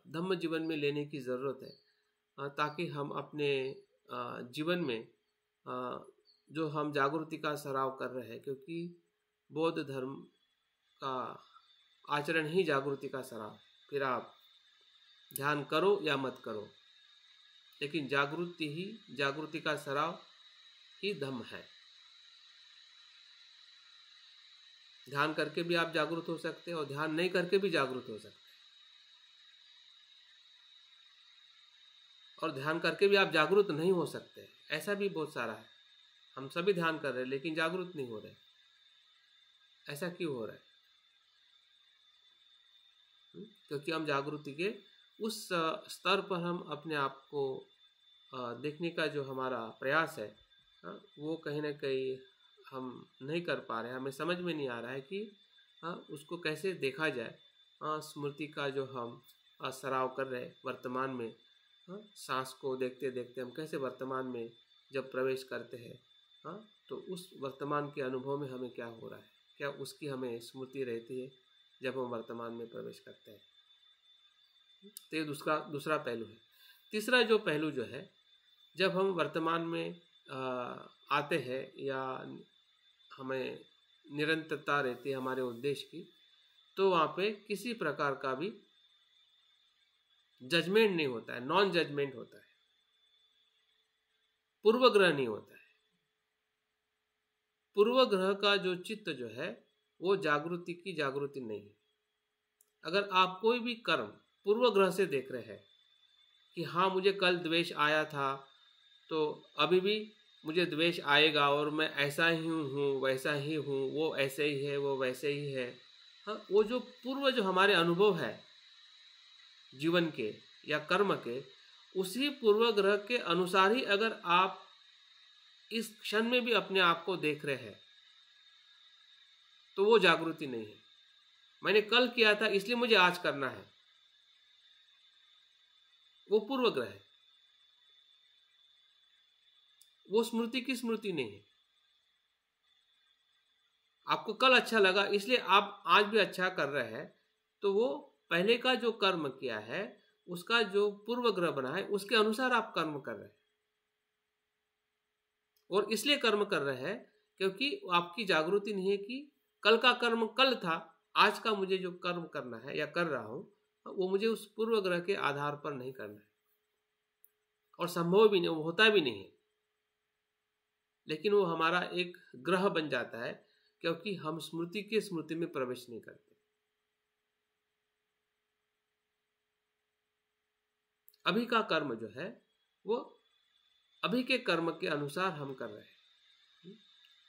धम्म जीवन में लेने की ज़रूरत है, ताकि हम अपने जीवन में जो हम जागृति का सराव कर रहे हैं, क्योंकि बौद्ध धर्म का आचरण ही जागृति का सराव। फिर आप ध्यान करो या मत करो, लेकिन जागृति का सराव ही धम्म है। ध्यान करके भी आप जागृत हो सकते हैं और ध्यान नहीं करके भी जागृत हो सकते हैं, और ध्यान करके भी आप जागृत नहीं हो सकते, ऐसा भी बहुत सारा है। हम सभी ध्यान कर रहे हैं लेकिन जागृत नहीं हो रहे। ऐसा क्यों हो रहा है? क्योंकि हम जागृति के उस स्तर पर हम अपने आप को देखने का जो हमारा प्रयास है, वो कहीं ना कहीं हम नहीं कर पा रहे हैं। हमें समझ में नहीं आ रहा है कि उसको कैसे देखा जाए। स्मृति का जो हम सराव कर रहे हैं वर्तमान में, सांस को देखते देखते हम कैसे वर्तमान में जब प्रवेश करते हैं, तो उस वर्तमान के अनुभव में हमें क्या हो रहा है, क्या उसकी हमें स्मृति रहती है जब हम वर्तमान में प्रवेश करते हैं। तो ये दूसरा पहलू है। तीसरा जो पहलू जो है, जब हम वर्तमान में आते हैं या हमें निरंतरता रहती है हमारे उद्देश्य की, तो वहाँ पे किसी प्रकार का भी जजमेंट नहीं होता है, नॉन जजमेंट होता है, पूर्वग्रह नहीं होता है। पूर्वग्रह का जो चित्त जो है वो जागृति की जागृति नहीं है। अगर आप कोई भी कर्म पूर्वग्रह से देख रहे हैं कि हाँ मुझे कल द्वेष आया था तो अभी भी मुझे द्वेष आएगा और मैं ऐसा ही हूँ वैसा ही हूँ, वो ऐसे ही है वो वैसे ही है, हाँ, वो जो पूर्व जो हमारे अनुभव है जीवन के या कर्म के, उसी पूर्व ग्रह के अनुसार ही अगर आप इस क्षण में भी अपने आप को देख रहे हैं तो वो जागृति नहीं है। मैंने कल किया था इसलिए मुझे आज करना है, वो पूर्व ग्रह है, वो स्मृति की स्मृति नहीं है। आपको कल अच्छा लगा इसलिए आप आज भी अच्छा कर रहे हैं, तो वो पहले का जो कर्म किया है उसका जो पूर्व ग्रह बना है उसके अनुसार आप कर्म कर रहे हैं। और इसलिए कर्म कर रहे हैं क्योंकि आपकी जागृति नहीं है कि कल का कर्म कल था, आज का मुझे जो कर्म करना है या कर रहा हूं वो मुझे उस पूर्व ग्रह के आधार पर नहीं करना है, और संभव भी नहीं, वो होता भी नहीं है। लेकिन वो हमारा एक ग्रह बन जाता है क्योंकि हम स्मृति के स्मृति में प्रवेश नहीं करते। अभी का कर्म जो है वो अभी के कर्म के अनुसार हम कर रहे हैं,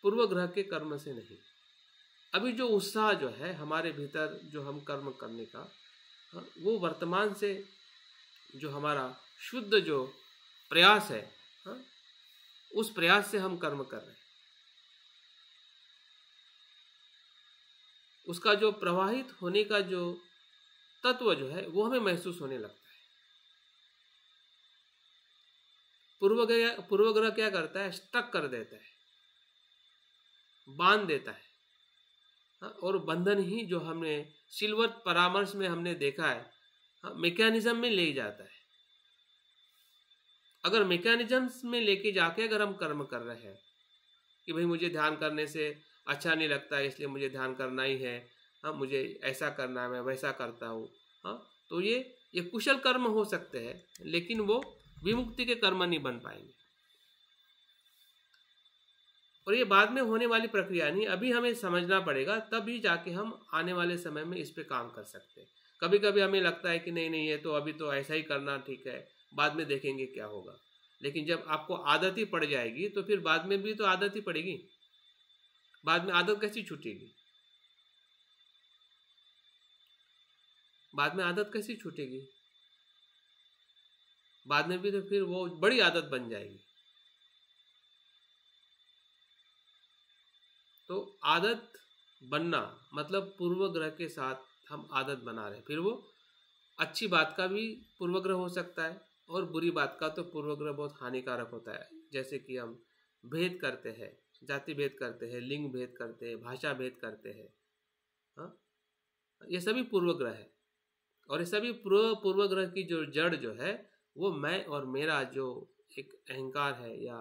पूर्व ग्रह के कर्म से नहीं। अभी जो उत्साह जो है हमारे भीतर जो हम कर्म करने का, वो वर्तमान से जो हमारा शुद्ध जो प्रयास है, उस प्रयास से हम कर्म कर रहे हैं। उसका जो प्रवाहित होने का जो तत्व जो है वो हमें महसूस होने लगता है। पूर्व ग्रह क्या करता है, स्टक कर देता है, बांध देता है, और बंधन ही जो हमने सिल्वर परामर्श में हमने देखा है, मैकेनिज्म में ले जाता है। अगर मैकेनिज्म में लेके जाके अगर हम कर्म कर रहे हैं कि भाई मुझे ध्यान करने से अच्छा नहीं लगता है इसलिए मुझे ध्यान करना ही है, मुझे ऐसा करना है, मैं वैसा करता हूँ, तो ये कुशल कर्म हो सकते हैं, लेकिन वो विमुक्ति के कर्म नहीं बन पाएंगे। और ये बाद में होने वाली प्रक्रिया नहीं, अभी हमें समझना पड़ेगा, तभी जाके हम आने वाले समय में इस पे काम कर सकते हैं। कभी कभी हमें लगता है कि नहीं ये तो अभी तो ऐसा ही करना ठीक है, बाद में देखेंगे क्या होगा। लेकिन जब आपको आदत ही पड़ जाएगी तो फिर बाद में भी तो आदत ही पड़ेगी, बाद में आदत कैसी छूटेगी, बाद में आदत कैसी छूटेगी, बाद में भी तो फिर वो बड़ी आदत बन जाएगी। तो आदत बनना मतलब पूर्व ग्रह के साथ हम आदत बना रहे हैं। फिर वो अच्छी बात का भी पूर्व ग्रह हो सकता है और बुरी बात का तो पूर्व ग्रह बहुत हानिकारक होता है। जैसे कि हम भेद करते हैं, जाति भेद करते हैं, लिंग भेद करते हैं, भाषा भेद करते हैं, ये सभी पूर्व ग्रह है। और ये सभी पूर्व ग्रह की जो जड़ जो है वो मैं और मेरा जो एक अहंकार है या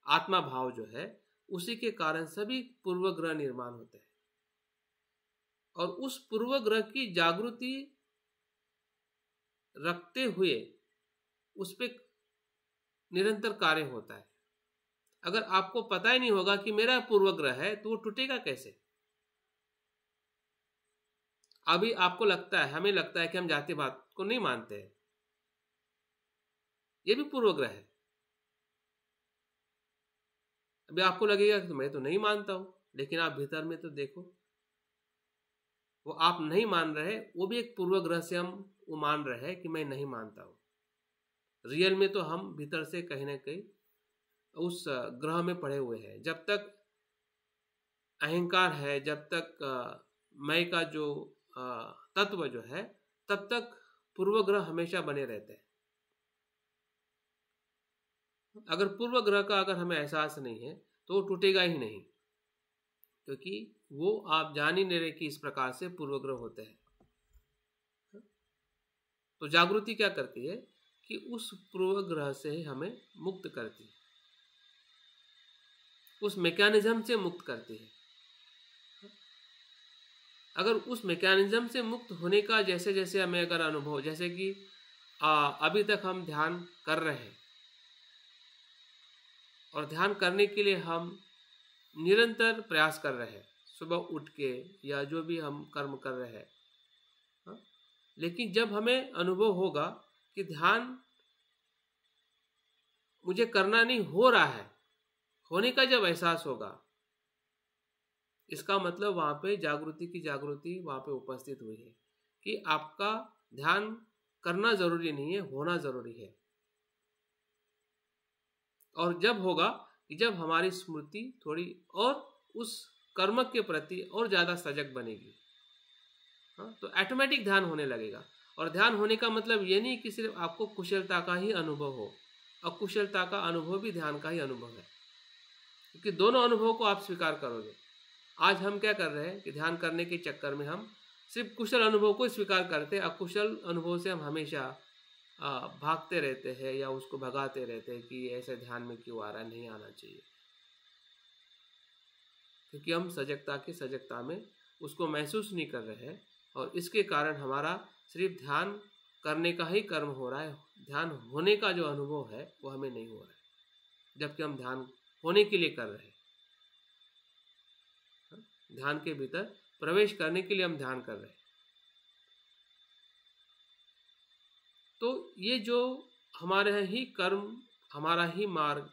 आत्मा भाव जो है, उसी के कारण सभी पूर्व ग्रह निर्माण होते हैं। और उस पूर्व ग्रह की जागृति रखते हुए उस पर निरंतर कार्य होता है। अगर आपको पता ही नहीं होगा कि मेरा पूर्व ग्रह है तो वो टूटेगा कैसे। अभी आपको लगता है, हमें लगता है कि हम जातिवाद को नहीं मानते हैं, ये भी पूर्व ग्रह है। अभी आपको लगेगा कि मैं तो नहीं मानता हूं, लेकिन आप भीतर में तो देखो, वो आप नहीं मान रहे, वो भी एक पूर्व ग्रह से हम वो मान रहे हैं कि मैं नहीं मानता हूं। रियल में तो हम भीतर से कहीं ना कहीं उस ग्रह में पड़े हुए हैं। जब तक अहंकार है, जब तक मैं का जो तत्व जो है, तब तक पूर्व ग्रह हमेशा बने रहते हैं। अगर पूर्व ग्रह का अगर हमें एहसास नहीं है तो वो टूटेगा ही नहीं, क्योंकि वो आप जान ही नहीं रहे कि इस प्रकार से पूर्व ग्रह होते हैं। तो जागृति क्या करती है कि उस पूर्व ग्रह से हमें मुक्त करती है, उस मैकेनिज्म से मुक्त करती है। अगर उस मैकेनिज्म से मुक्त होने का जैसे जैसे हमें अगर अनुभव, जैसे कि अभी तक हम ध्यान कर रहे हैं और ध्यान करने के लिए हम निरंतर प्रयास कर रहे हैं, सुबह उठ के या जो भी हम कर्म कर रहे हैं, लेकिन जब हमें अनुभव होगा कि ध्यान मुझे करना नहीं हो रहा है, होने का जब एहसास होगा, इसका मतलब वहां पे जागृति की जागृति वहां पे उपस्थित हुई है कि आपका ध्यान करना जरूरी नहीं है, होना जरूरी है। और जब होगा कि जब हमारी स्मृति थोड़ी और उस कर्म के प्रति और ज़्यादा सजग बनेगी, हाँ, तो ऑटोमेटिक ध्यान होने लगेगा। और ध्यान होने का मतलब ये नहीं कि सिर्फ आपको कुशलता का ही अनुभव हो, अकुशलता का अनुभव भी ध्यान का ही अनुभव है, क्योंकि दोनों अनुभव को आप स्वीकार करोगे। आज हम क्या कर रहे हैं कि ध्यान करने के चक्कर में हम सिर्फ कुशल अनुभव को स्वीकार करते हैं, अकुशल अनुभव से हम हमेशा भागते रहते हैं या उसको भगाते रहते हैं कि ऐसे ध्यान में क्यों आ रहा है, नहीं आना चाहिए, क्योंकि हम सजगता की सजगता में उसको महसूस नहीं कर रहे हैं। और इसके कारण हमारा सिर्फ ध्यान करने का ही कर्म हो रहा है, ध्यान होने का जो अनुभव है वो हमें नहीं हो रहा है, जबकि हम ध्यान होने के लिए कर रहे हैं। ध्यान के भीतर प्रवेश करने के लिए हम ध्यान कर रहे हैं। तो ये जो हमारे ही कर्म, हमारा ही मार्ग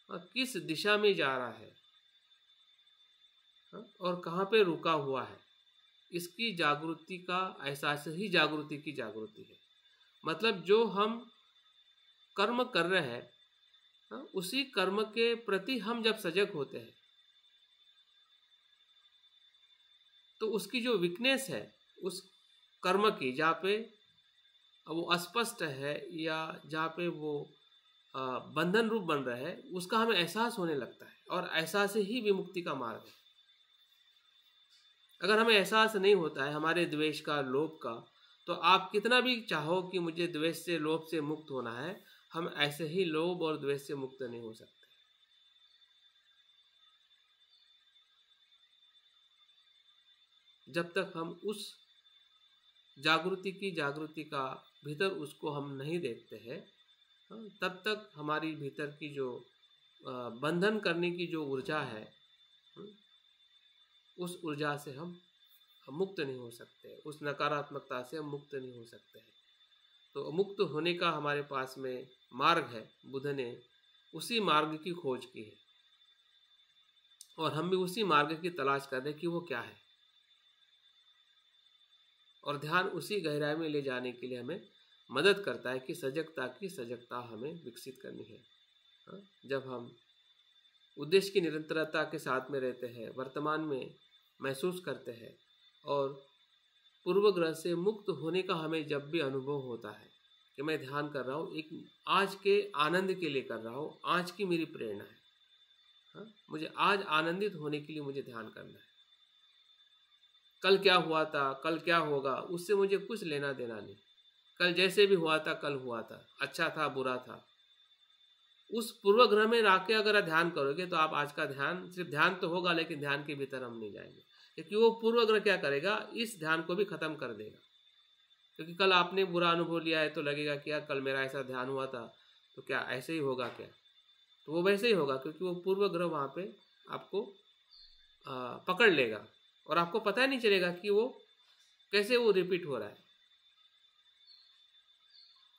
किस दिशा में जा रहा है और कहाँ पे रुका हुआ है, इसकी जागृति का एहसास ही जागृति की जागृति है। मतलब जो हम कर्म कर रहे हैं उसी कर्म के प्रति हम जब सजग होते हैं तो उसकी जो वीकनेस है उस कर्म की, जहाँ पे वो अस्पष्ट है या जहाँ पे वो बंधन रूप बन रहा है, उसका हमें एहसास होने लगता है। और एहसास ही विमुक्ति का मार्ग है। अगर हमें एहसास नहीं होता है हमारे द्वेष का, लोभ का, तो आप कितना भी चाहो कि मुझे द्वेष से, लोभ से मुक्त होना है, हम ऐसे ही लोभ और द्वेष से मुक्त नहीं हो सकते। जब तक हम उस जागृति का भीतर उसको हम नहीं देखते हैं, तब तक हमारी भीतर की जो बंधन करने की जो ऊर्जा है, उस ऊर्जा से हम मुक्त नहीं हो सकते, उस नकारात्मकता से हम मुक्त नहीं हो सकते हैं। तो मुक्त होने का हमारे पास में मार्ग है। बुद्ध ने उसी मार्ग की खोज की है और हम भी उसी मार्ग की तलाश कर रहे हैं कि वो क्या है। और ध्यान उसी गहराई में ले जाने के लिए हमें मदद करता है कि सजगता की सजगता हमें विकसित करनी है। जब हम उद्देश्य की निरंतरता के साथ में रहते हैं, वर्तमान में महसूस करते हैं और पूर्वग्रह से मुक्त होने का हमें जब भी अनुभव होता है कि मैं ध्यान कर रहा हूँ, एक आज के आनंद के लिए कर रहा हूँ, आज की मेरी प्रेरणा है, मुझे आज आनंदित होने के लिए मुझे ध्यान करना है। कल क्या हुआ था, कल क्या होगा, उससे मुझे कुछ लेना देना नहीं। कल जैसे भी हुआ था, कल हुआ था, अच्छा था, बुरा था। उस पूर्वग्रह में रह के अगर ध्यान करोगे तो आप आज का ध्यान, सिर्फ ध्यान तो होगा लेकिन ध्यान के भीतर हम नहीं जाएंगे, क्योंकि वो पूर्वग्रह क्या करेगा, इस ध्यान को भी खत्म कर देगा। क्योंकि कल आपने बुरा अनुभव लिया है तो लगेगा कि यार कल मेरा ऐसा ध्यान हुआ था तो क्या ऐसे ही होगा क्या, तो वो वैसे ही होगा, क्योंकि वो पूर्वग्रह वहाँ पे आपको पकड़ लेगा और आपको पता ही नहीं चलेगा कि वो कैसे वो रिपीट हो रहा है।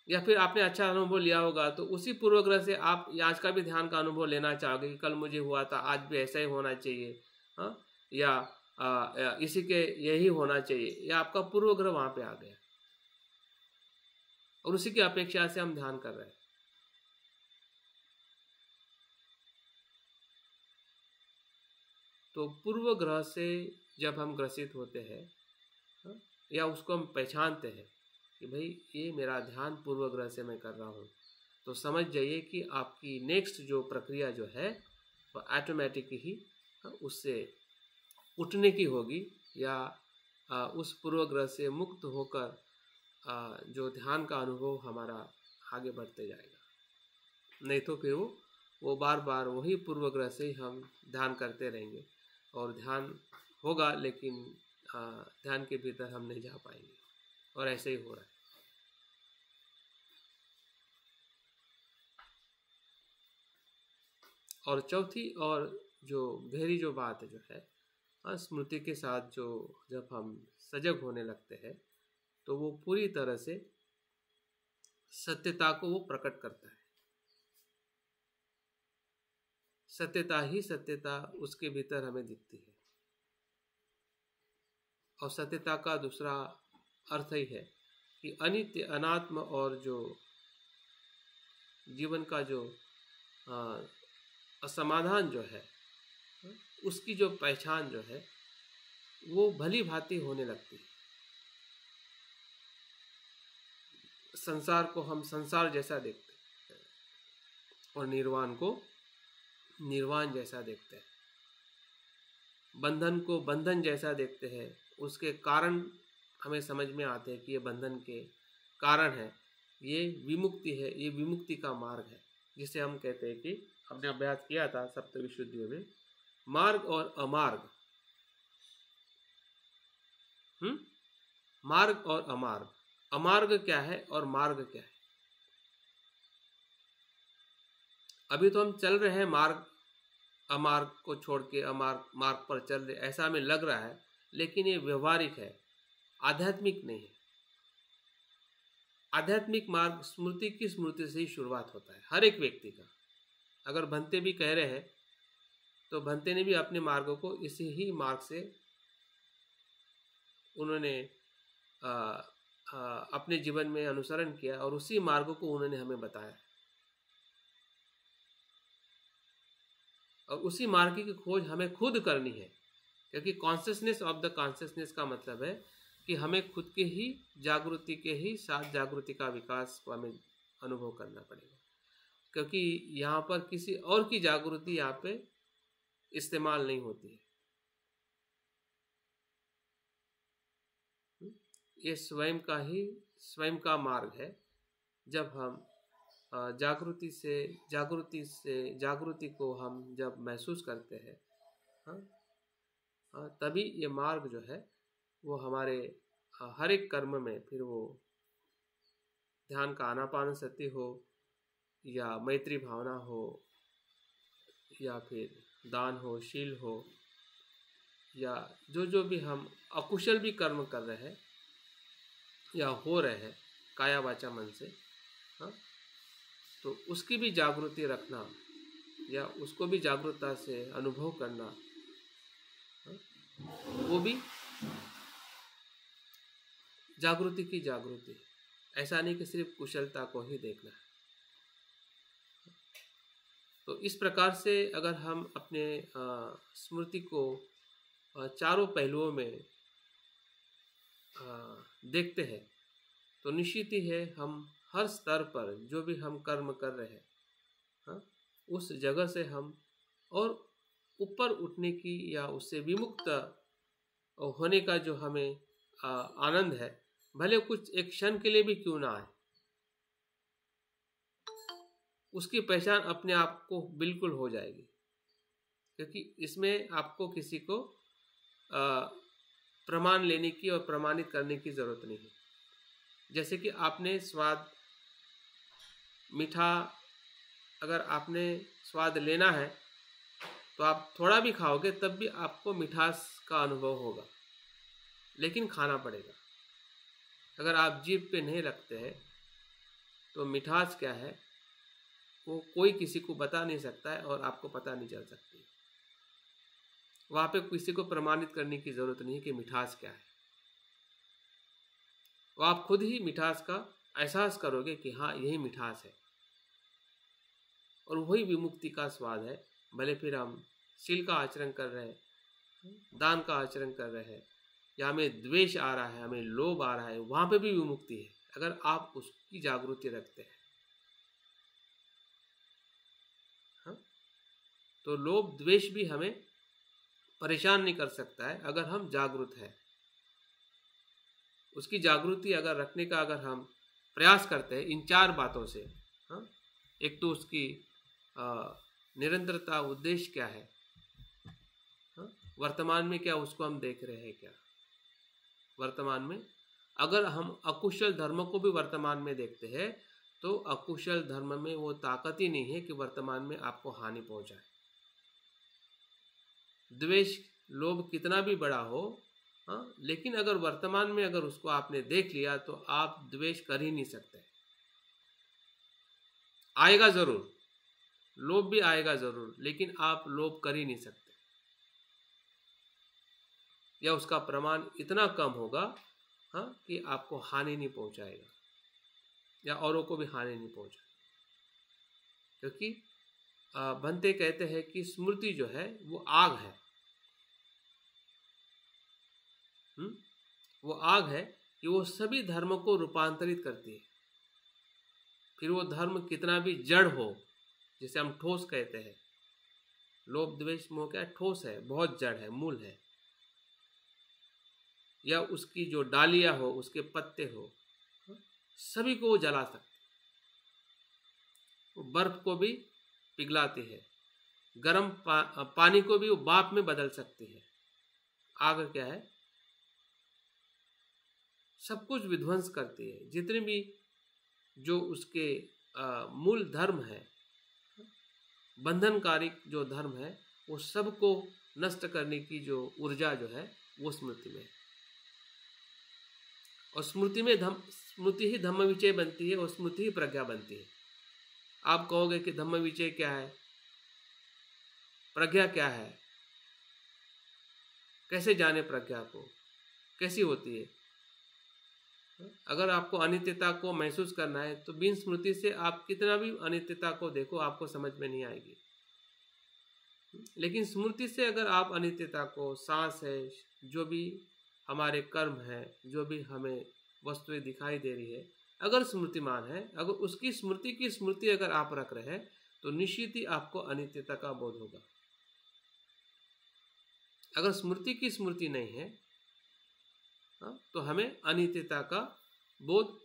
या फिर आपने अच्छा अनुभव लिया होगा तो उसी पूर्वग्रह से आप आज का भी ध्यान का अनुभव लेना चाहोगे कि कल मुझे हुआ था, आज भी ऐसा ही होना चाहिए, हाँ, या इसी के यही होना चाहिए, या आपका पूर्वग्रह वहाँ पे आ गया और उसी की अपेक्षा से हम ध्यान कर रहे हैं। तो पूर्वग्रह से जब हम ग्रसित होते हैं, या उसको हम पहचानते हैं कि भाई ये मेरा ध्यान पूर्वग्रह से मैं कर रहा हूँ, तो समझ जाइए कि आपकी नेक्स्ट जो प्रक्रिया जो है वो ऑटोमेटिक ही उससे उठने की होगी, या उस पूर्वग्रह से मुक्त होकर जो ध्यान का अनुभव हमारा आगे बढ़ते जाएगा। नहीं तो फिर वो बार बार वही पूर्वग्रह से ही हम ध्यान करते रहेंगे और ध्यान होगा लेकिन ध्यान के भीतर हम नहीं जा पाएंगे, और ऐसे ही हो रहा है। और चौथी और जो गहरी जो बात है जो है, स्मृति के साथ जो जब हम सजग होने लगते हैं तो वो पूरी तरह से सत्यता को वो प्रकट करता है। सत्यता ही सत्यता उसके भीतर हमें दिखती है। और सत्यता का दूसरा अर्थ ही है कि अनित्य अनात्म और जो जीवन का जो असमाधान जो है, उसकी जो पहचान जो है वो भली भांति होने लगती है। संसार को हम संसार जैसा देखते हैं और निर्वाण को निर्वाण जैसा देखते हैं, बंधन को बंधन जैसा देखते हैं। उसके कारण हमें समझ में आते हैं कि ये बंधन के कारण है, ये विमुक्ति है, ये विमुक्ति का मार्ग है, जिसे हम कहते हैं कि हमने अभ्यास किया था सप्तविशुद्धियों में, मार्ग और अमार्ग। मार्ग और अमार्ग, अमार्ग क्या है और मार्ग क्या है? अभी तो हम चल रहे हैं मार्ग अमार्ग को छोड़ के मार्ग पर चल रहे, ऐसा हमें लग रहा है, लेकिन ये व्यवहारिक है, आध्यात्मिक नहीं है। आध्यात्मिक मार्ग स्मृति की स्मृति से ही शुरुआत होता है हर एक व्यक्ति का। अगर भंते भी कह रहे हैं तो भंते ने भी अपने मार्गों को इसी ही मार्ग से उन्होंने अपने जीवन में अनुसरण किया और उसी मार्ग को उन्होंने हमें बताया, और उसी मार्ग की खोज हमें खुद करनी है, क्योंकि कॉन्शियसनेस ऑफ द कॉन्शियसनेस का मतलब है कि हमें खुद के ही जागृति के ही साथ जागृति का विकास को हमें अनुभव करना पड़ेगा, क्योंकि यहाँ पर किसी और की जागृति यहाँ पे इस्तेमाल नहीं होती है। ये स्वयं का मार्ग है। जब हम जागृति को हम जब महसूस करते हैं, तभी ये मार्ग जो है वो हमारे हर एक कर्म में, फिर वो ध्यान का आनापानसति हो या मैत्री भावना हो या फिर दान हो, शील हो, या जो भी हम अकुशल भी कर्म कर रहे हैं या हो रहे हैं काया वाचा मन से, तो उसकी भी जागृति रखना या उसको भी जागरूकता से अनुभव करना, वो भी जागृति की जागृति। ऐसा नहीं कि सिर्फ कुशलता को ही देखना है। तो इस प्रकार से अगर हम अपने स्मृति को चारों पहलुओं में देखते हैं तो निश्चित ही है हम हर स्तर पर जो भी हम कर्म कर रहे हैं, उस जगह से हम और ऊपर उठने की या उससे विमुक्त होने का जो हमें आनंद है, भले कुछ एक क्षण के लिए भी क्यों ना आए, उसकी पहचान अपने आप को बिल्कुल हो जाएगी, क्योंकि इसमें आपको किसी को प्रमाण लेने की और प्रमाणित करने की ज़रूरत नहीं है। जैसे कि आपने स्वाद मीठा, अगर आपने स्वाद लेना है तो आप थोड़ा भी खाओगे तब भी आपको मिठास का अनुभव होगा, लेकिन खाना पड़ेगा। अगर आप जीभ पे नहीं रखते हैं तो मिठास क्या है वो कोई किसी को बता नहीं सकता है और आपको पता नहीं चल सकती। वहाँ पे किसी को प्रमाणित करने की ज़रूरत नहीं है कि मिठास क्या है, वो आप खुद ही मिठास का एहसास करोगे कि हाँ यही मिठास है, और वही विमुक्ति का स्वाद है। भले फिर हम शील का आचरण कर रहे हैं, दान का आचरण कर रहे हैं, या हमें द्वेष आ रहा है, हमें लोभ आ रहा है, वहाँ पे भी विमुक्ति है अगर आप उसकी जागृति रखते हैं। तो लोभ द्वेष भी हमें परेशान नहीं कर सकता है अगर हम जागरूक हैं। उसकी जागृति अगर रखने का अगर हम प्रयास करते हैं इन चार बातों से, एक तो उसकी निरंतरता, उद्देश्य क्या है, वर्तमान में क्या उसको हम देख रहे हैं, क्या वर्तमान में अगर हम अकुशल धर्म को भी वर्तमान में देखते हैं तो अकुशल धर्म में वो ताकत ही नहीं है कि वर्तमान में आपको हानि पहुंचाए। द्वेष लोभ कितना भी बड़ा हो, लेकिन अगर वर्तमान में अगर उसको आपने देख लिया तो आप द्वेष कर ही नहीं सकते। आएगा जरूर, लोभ भी आएगा जरूर, लेकिन आप लोभ कर ही नहीं सकते, या उसका प्रमाण इतना कम होगा हाँ, कि आपको हानि नहीं पहुंचाएगा या औरों को भी हानि नहीं पहुंचाएगा। क्योंकि भंते कहते हैं कि स्मृति जो है वो आग है। वो आग है कि वो सभी धर्मों को रूपांतरित करती है। फिर वो धर्म कितना भी जड़ हो, जिसे हम ठोस कहते हैं, लोभ द्वेष मोह क्या ठोस है, बहुत जड़ है, मूल है, या उसकी जो डालियां हो, उसके पत्ते हो, सभी को वो जला सकते। वो बर्फ को भी पिघलाती है, गर्म पानी को भी वो भाप में बदल सकती है। आग क्या है, सब कुछ विध्वंस करती है। जितने भी जो उसके मूल धर्म है, बंधनकारी जो धर्म है, वो सबको नष्ट करने की जो ऊर्जा जो है वो स्मृति में है। और स्मृति ही धम्म विचय बनती है और स्मृति ही प्रज्ञा बनती है। आप कहोगे कि धम्म विचय क्या है, प्रज्ञा क्या है, कैसे जाने प्रज्ञा को, कैसी होती है? अगर आपको अनित्यता को महसूस करना है तो बिन स्मृति से आप कितना भी अनित्यता को देखो, आपको समझ में नहीं आएगी। लेकिन स्मृति से अगर आप अनित्यता को, सांस है, जो भी हमारे कर्म है, जो भी हमें वस्तुएं दिखाई दे रही है, अगर स्मृतिमान है, अगर उसकी स्मृति की स्मृति अगर आप रख रहे हैं, तो निश्चित ही आपको अनित्यता का बोध होगा। अगर स्मृति की स्मृति नहीं है तो हमें अनित्यता का बोध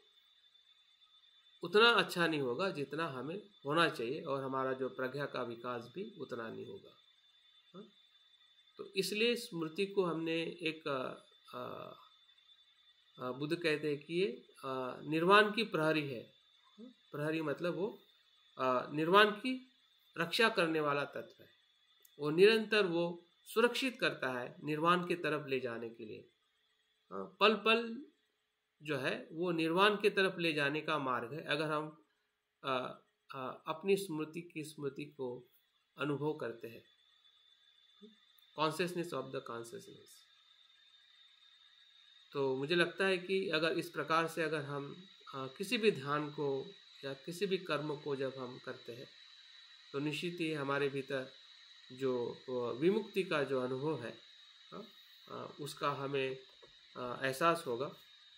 उतना अच्छा नहीं होगा जितना हमें होना चाहिए, और हमारा जो प्रज्ञा का विकास भी उतना नहीं होगा। तो इसलिए स्मृति को हमने एक बुद्ध कहते हैं कि ये निर्वाण की प्रहरी है। प्रहरी मतलब वो निर्वाण की रक्षा करने वाला तत्व है। वो निरंतर वो सुरक्षित करता है निर्वाण की तरफ ले जाने के लिए। पल पल जो है वो निर्वाण की तरफ ले जाने का मार्ग है, अगर हम अपनी स्मृति की स्मृति को अनुभव करते हैं। Consciousness of the consciousness. तो मुझे लगता है कि अगर इस प्रकार से अगर हम किसी भी ध्यान को या किसी भी कर्म को जब हम करते हैं, तो निश्चित ही हमारे भीतर जो विमुक्ति का जो अनुभव है उसका हमें एहसास होगा।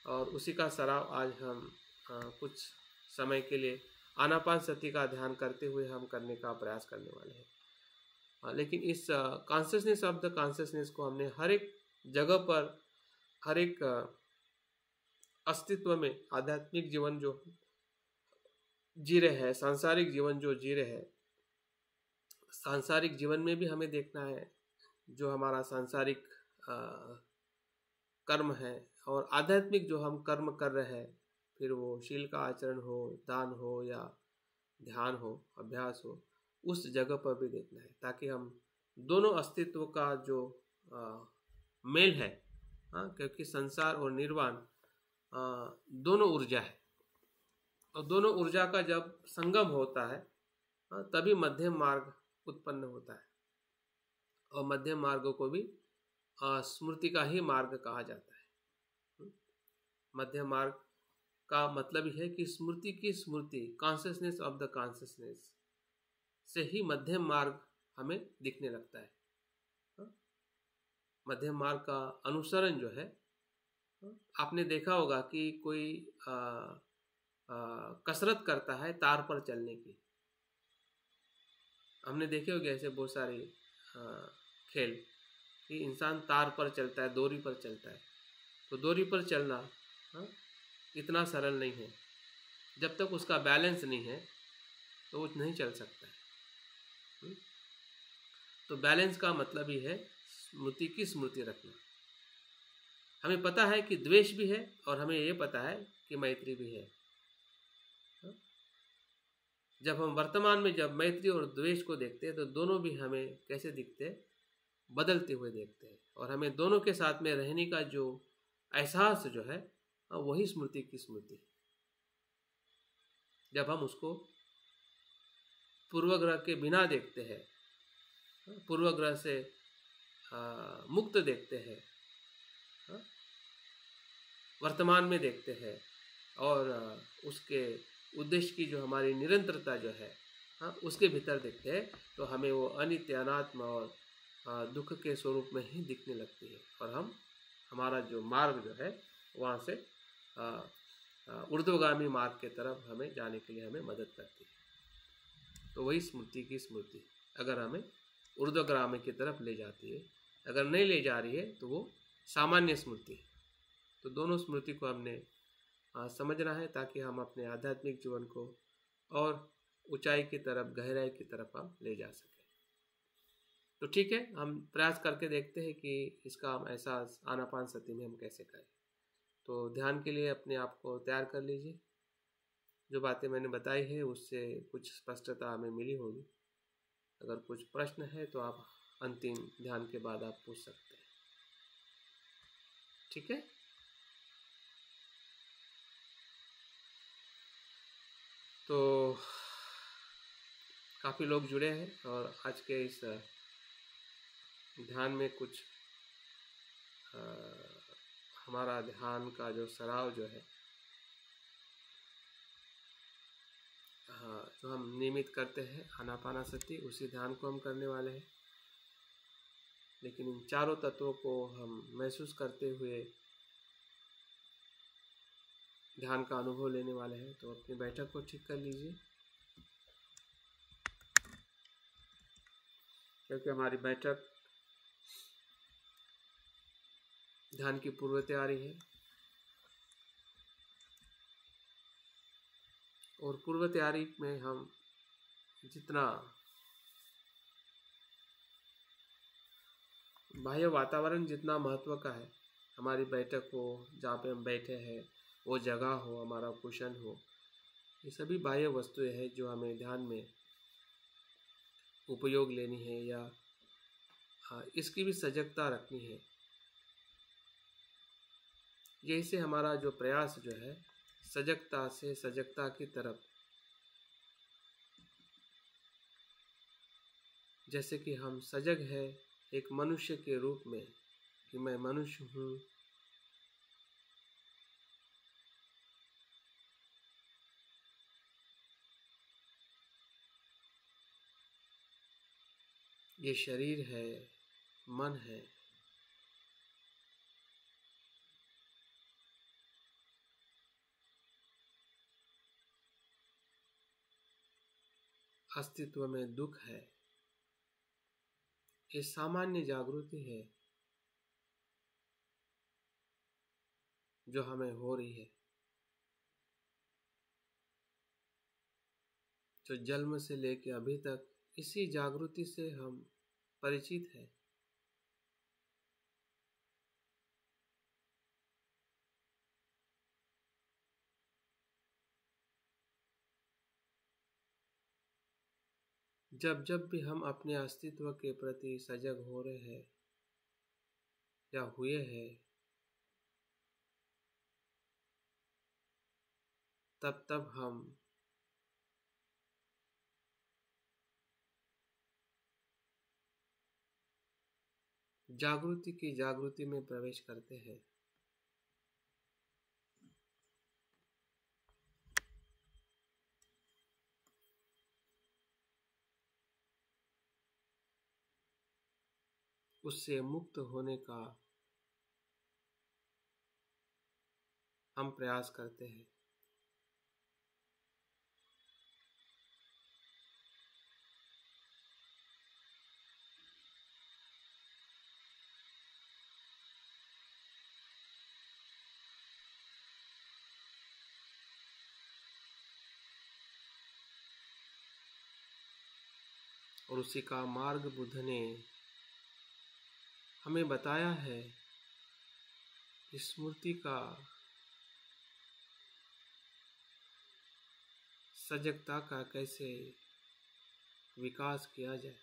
और उसी का सराव आज हम कुछ समय के लिए आनापान सति का ध्यान करते हुए हम करने का प्रयास करने वाले हैं। लेकिन इस कॉन्शियसनेस ऑफ द कॉन्शियसनेस को हमने हर एक जगह पर, हर एक अस्तित्व में, आध्यात्मिक जीवन जो जी रहे हैं, सांसारिक जीवन जो जी रहे हैं, सांसारिक जीवन में भी हमें देखना है जो हमारा सांसारिक कर्म है, और आध्यात्मिक जो हम कर्म कर रहे हैं, फिर वो शील का आचरण हो, दान हो या ध्यान हो, अभ्यास हो, उस जगह पर भी देखना है, ताकि हम दोनों अस्तित्व का जो मेल है, क्योंकि संसार और निर्वाण दोनों ऊर्जा है, और दोनों ऊर्जा का जब संगम होता है तभी मध्यम मार्ग उत्पन्न होता है। और मध्यम मार्ग को भी स्मृति का ही मार्ग कहा जाता है। मध्यम मार्ग का मतलब ही है कि स्मृति की स्मृति, कॉन्शियसनेस ऑफ द कॉन्शियसनेस से ही मध्यम मार्ग हमें दिखने लगता है। मध्यम मार्ग का अनुसरण जो है, आपने देखा होगा कि कोई कसरत करता है तार पर चलने की। हमने देखे होंगे ऐसे बहुत सारे खेल कि इंसान तार पर चलता है, डोरी पर चलता है। तो डोरी पर चलना इतना सरल नहीं है। जब तक उसका बैलेंस नहीं है तो वो नहीं चल सकता है। तो बैलेंस का मतलब ही है स्मृति की स्मृति रखना। हमें पता है कि द्वेष भी है और हमें ये पता है कि मैत्री भी है। जब हम वर्तमान में जब मैत्री और द्वेष को देखते हैं तो दोनों भी हमें कैसे दिखते हैं, बदलते हुए देखते हैं, और हमें दोनों के साथ में रहने का जो एहसास जो है वही स्मृति की स्मृति। जब हम उसको पूर्वग्रह के बिना देखते हैं, पूर्वग्रह से मुक्त देखते हैं, वर्तमान में देखते हैं और उसके उद्देश्य की जो हमारी निरंतरता जो है, हाँ, उसके भीतर देखते हैं तो हमें वो अनित्य, अनात्म और दुख के स्वरूप में ही दिखने लगती है और हमारा जो मार्ग जो है वहाँ से ऊर्ध्वगामी मार्ग के तरफ हमें जाने के लिए हमें मदद करती है। तो वही स्मृति की स्मृति अगर हमें ऊर्ध्वगामी की तरफ ले जाती है, अगर नहीं ले जा रही है तो वो सामान्य स्मृति है। तो दोनों स्मृति को हमने समझना है ताकि हम अपने आध्यात्मिक जीवन को और ऊंचाई की तरफ, गहराई की तरफ हम ले जा सकें। तो ठीक है, हम प्रयास करके देखते हैं कि इसका हम एहसास आनापान सती में हम कैसे करें। तो ध्यान के लिए अपने आप को तैयार कर लीजिए। जो बातें मैंने बताई है उससे कुछ स्पष्टता हमें मिली होगी। अगर कुछ प्रश्न है तो आप अंतिम ध्यान के बाद आप पूछ सकते हैं। ठीक है, तो काफ़ी लोग जुड़े हैं और आज के इस ध्यान में कुछ हमारा ध्यान का जो सराव जो है, हाँ, जो हम नियमित करते हैं आनापानसति, उसी ध्यान को हम करने वाले हैं। लेकिन इन चारों तत्वों को हम महसूस करते हुए ध्यान का अनुभव लेने वाले हैं। तो अपनी बैठक को ठीक कर लीजिए, क्योंकि हमारी बैठक ध्यान की पूर्व तैयारी है और पूर्व तैयारी में हम जितना बाह्य वातावरण जितना महत्व का है, हमारी बैठक हो, जहाँ पे हम बैठे हैं वो जगह हो, हमारा कुशन हो, ये सभी बाह्य वस्तुएं हैं जो हमें ध्यान में उपयोग लेनी है या इसकी भी सजगता रखनी है। जैसे हमारा जो प्रयास जो है सजगता से सजगता की तरफ, जैसे कि हम सजग है एक मनुष्य के रूप में कि मैं मनुष्य हूँ, ये शरीर है, मन है, अस्तित्व में दुख है, ये सामान्य जागृति है जो हमें हो रही है, जो जन्म से लेके अभी तक इसी जागृति से हम परिचित हैं। जब जब भी हम अपने अस्तित्व के प्रति सजग हो रहे हैं या हुए हैं, तब तब हम जागृति की जागृति में प्रवेश करते हैं। उससे मुक्त होने का हम प्रयास करते हैं। और उसी का मार्ग बुद्ध ने हमें बताया है। स्मृति का, सजगता का कैसे विकास किया जाए।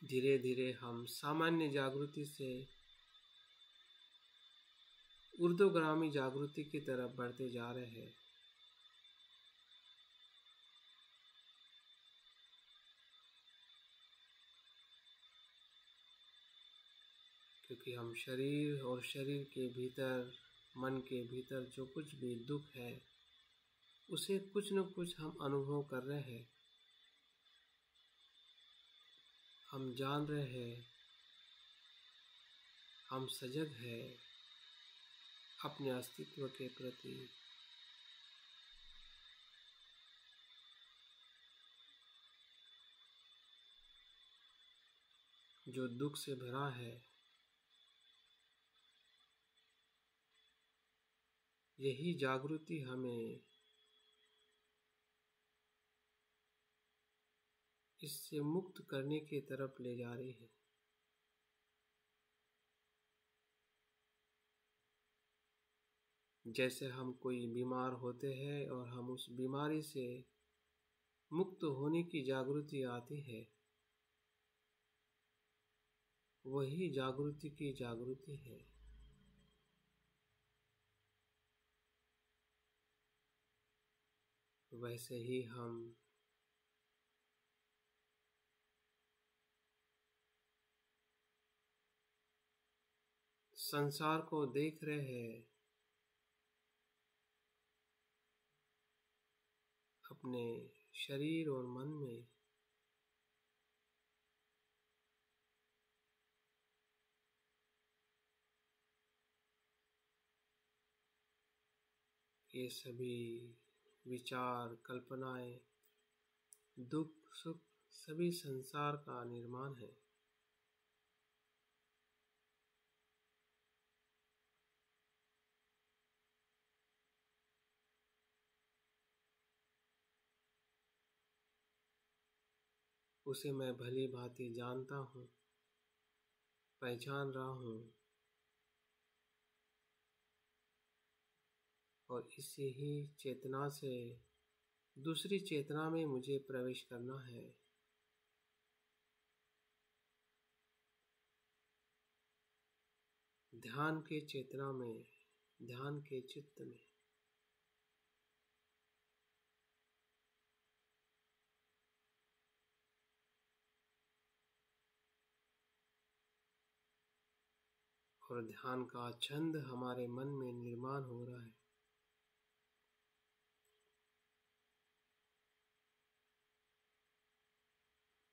धीरे धीरे हम सामान्य जागृति से ऊर्ध्वगामी जागृति की तरफ बढ़ते जा रहे हैं। क्योंकि हम शरीर और शरीर के भीतर, मन के भीतर जो कुछ भी दुख है उसे कुछ न कुछ हम अनुभव कर रहे हैं। हम जान रहे हैं, हम सजग हैं अपने अस्तित्व के प्रति। जो दुख से भरा है, यही जागृति हमें इससे मुक्त करने की तरफ ले जा रही है। जैसे हम कोई बीमार होते हैं और हम उस बीमारी से मुक्त होने की जागृति आती है, वही जागृति की जागृति है। वैसे ही हम संसार को देख रहे हैं अपने शरीर और मन में। ये सभी विचार, कल्पनाएं, दुख सुख सभी संसार का निर्माण है। उसे मैं भली भांति जानता हूँ, पहचान रहा हूँ, और इसी ही चेतना से दूसरी चेतना में मुझे प्रवेश करना है। ध्यान के चेतना में, ध्यान के चित्त में। और ध्यान का छंद हमारे मन में निर्माण हो रहा है।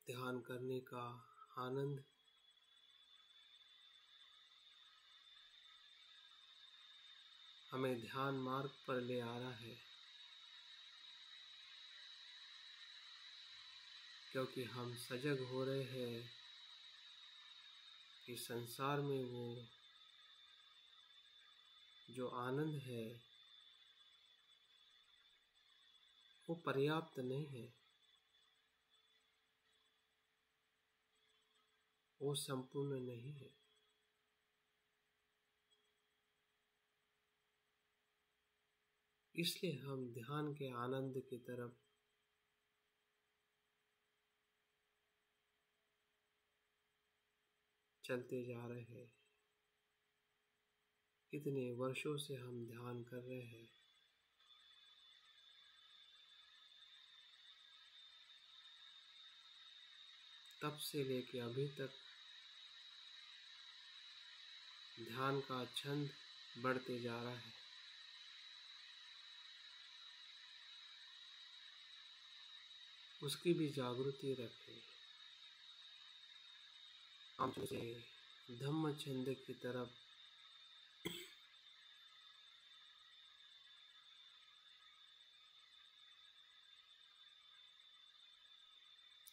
ध्यान करने का आनंद हमें ध्यान मार्ग पर ले आ रहा है, क्योंकि हम सजग हो रहे हैं कि संसार में वो जो आनंद है वो पर्याप्त नहीं है, वो संपूर्ण नहीं है। इसलिए हम ध्यान के आनंद की तरफ चलते जा रहे हैं। कितने वर्षों से हम ध्यान कर रहे हैं। तब से लेके अभी तक ध्यान का छंद बढ़ते जा रहा है। उसकी भी जागृति रखें। हम से धम्म छंद की तरफ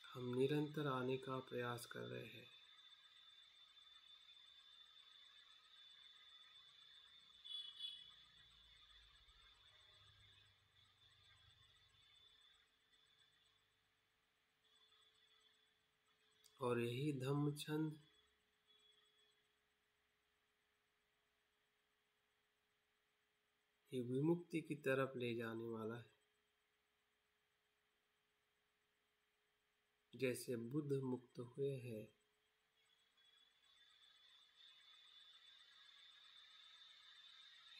हम निरंतर आने का प्रयास कर रहे हैं। और यही धम्म छंद ये विमुक्ति की तरफ ले जाने वाला है। जैसे बुद्ध मुक्त हुए हैं,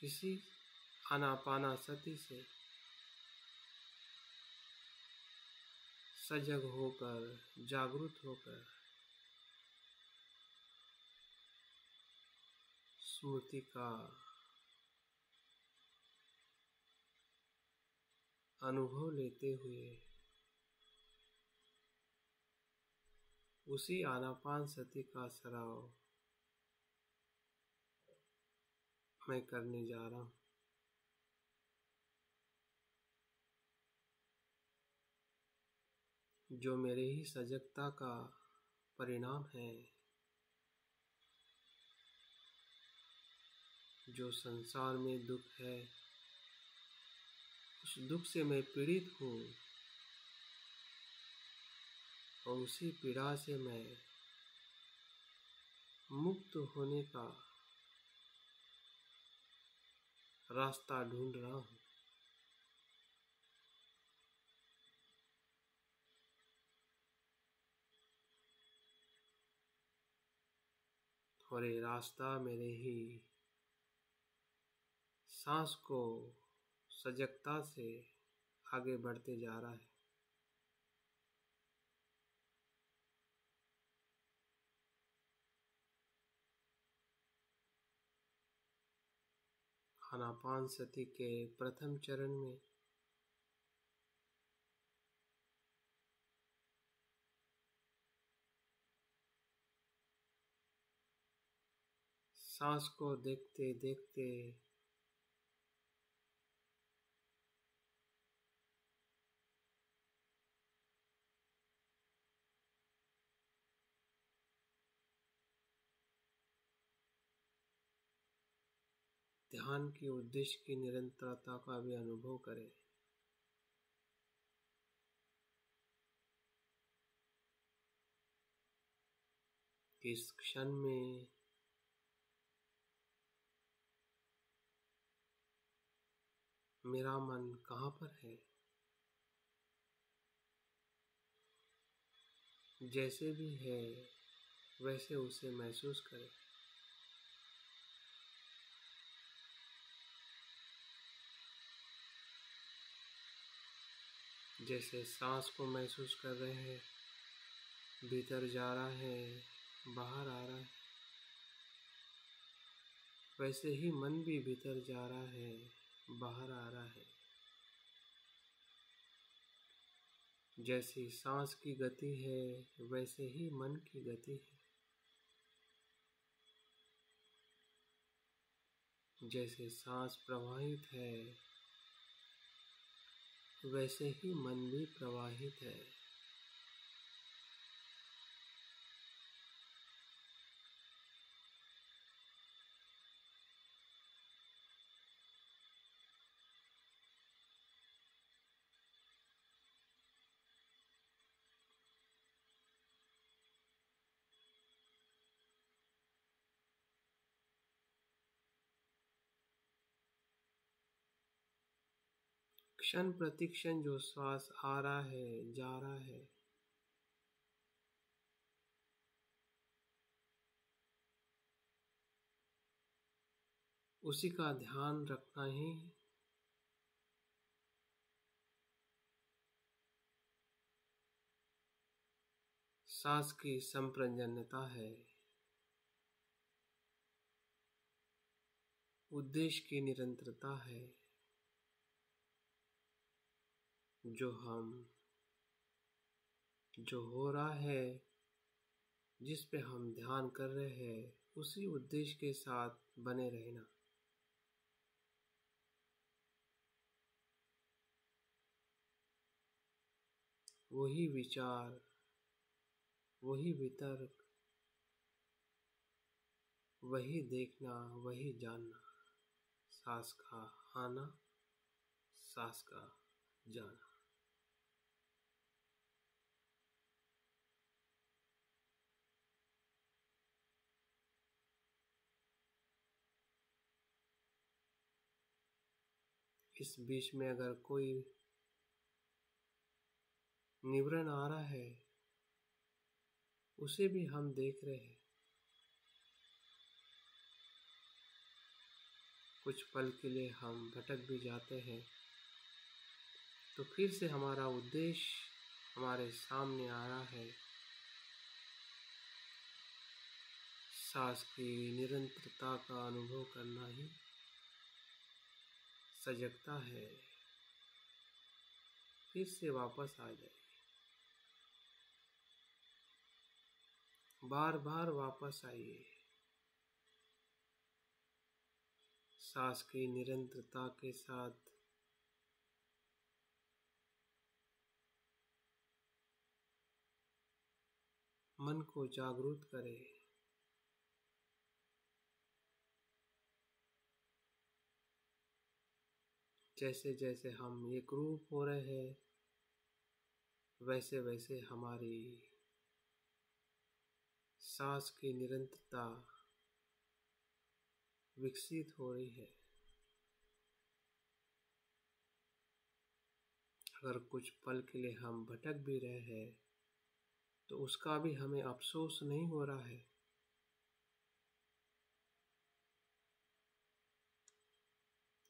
इसी आनापानासति से सजग होकर, जागृत होकर स्मृति का अनुभव लेते हुए उसी आनापानसति का सराव मैं करने जा रहा हूँ। जो मेरे ही सजगता का परिणाम है, जो संसार में दुख है, उस दुख से मैं पीड़ित हूँ और उसी पीड़ा से मैं मुक्त होने का रास्ता ढूंढ रहा हूँ। और ये रास्ता मेरे ही सांस को सजगता से आगे बढ़ते जा रहा है। आनापानसति के प्रथम चरण में सांस को देखते देखते ध्यान के उद्देश्य की निरंतरता का भी अनुभव करें। इस क्षण में मेरा मन कहाँ पर है, जैसे भी है वैसे उसे महसूस करें। जैसे सांस को महसूस कर रहे हैं, भीतर जा रहा है, बाहर आ रहा है, वैसे ही मन भी भीतर जा रहा है, बाहर आ रहा है। जैसी सांस की गति है वैसे ही मन की गति है। जैसे सांस प्रवाहित है वैसे ही मन भी प्रवाहित है। क्षण प्रतिक्षण जो श्वास आ रहा है, जा रहा है, उसी का ध्यान रखना ही सांस की संप्रजनता है। उद्देश्य की निरंतरता है। जो हो रहा है, जिस पे हम ध्यान कर रहे हैं, उसी उद्देश्य के साथ बने रहना। वही विचार, वही वितर्क, वही देखना, वही जानना। सांस का आना, सांस का जाना। इस बीच में अगर कोई निवरण आ रहा है, उसे भी हम देख रहे हैं। कुछ पल के लिए हम भटक भी जाते हैं, तो फिर से हमारा उद्देश्य हमारे सामने आ रहा है। सांस की निरंतरता का अनुभव करना ही सजगता है। फिर से वापस आ जाइए, बार बार वापस आइए। सांस की निरंतरता के साथ मन को जागरूक करें। जैसे जैसे हम एकरूप हो रहे हैं, वैसे वैसे हमारी सांस की निरंतरता विकसित हो रही है। अगर कुछ पल के लिए हम भटक भी रहे हैं तो उसका भी हमें अफसोस नहीं हो रहा है।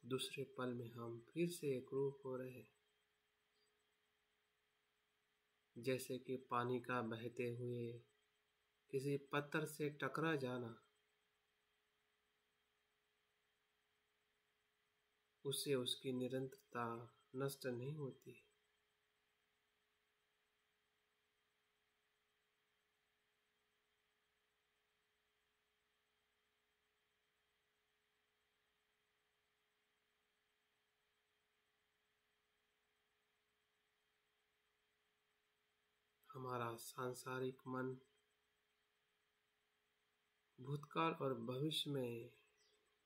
दूसरे पल में हम फिर से एकरूप हो रहे हैं। जैसे कि पानी का बहते हुए किसी पत्थर से टकरा जाना, उससे उसकी निरंतरता नष्ट नहीं होती। हमारा सांसारिक मन भूतकाल और भविष्य में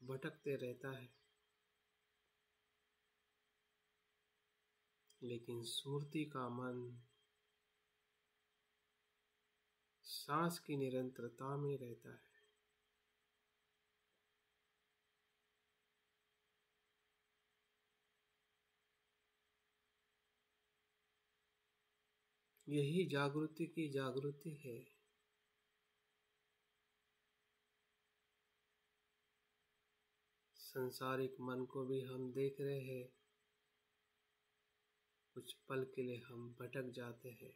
भटकते रहता है, लेकिन स्मृति का मन सांस की निरंतरता में रहता है। यही जागृति की जागृति है। संसारिक मन को भी हम देख रहे हैं, कुछ पल के लिए हम भटक जाते हैं,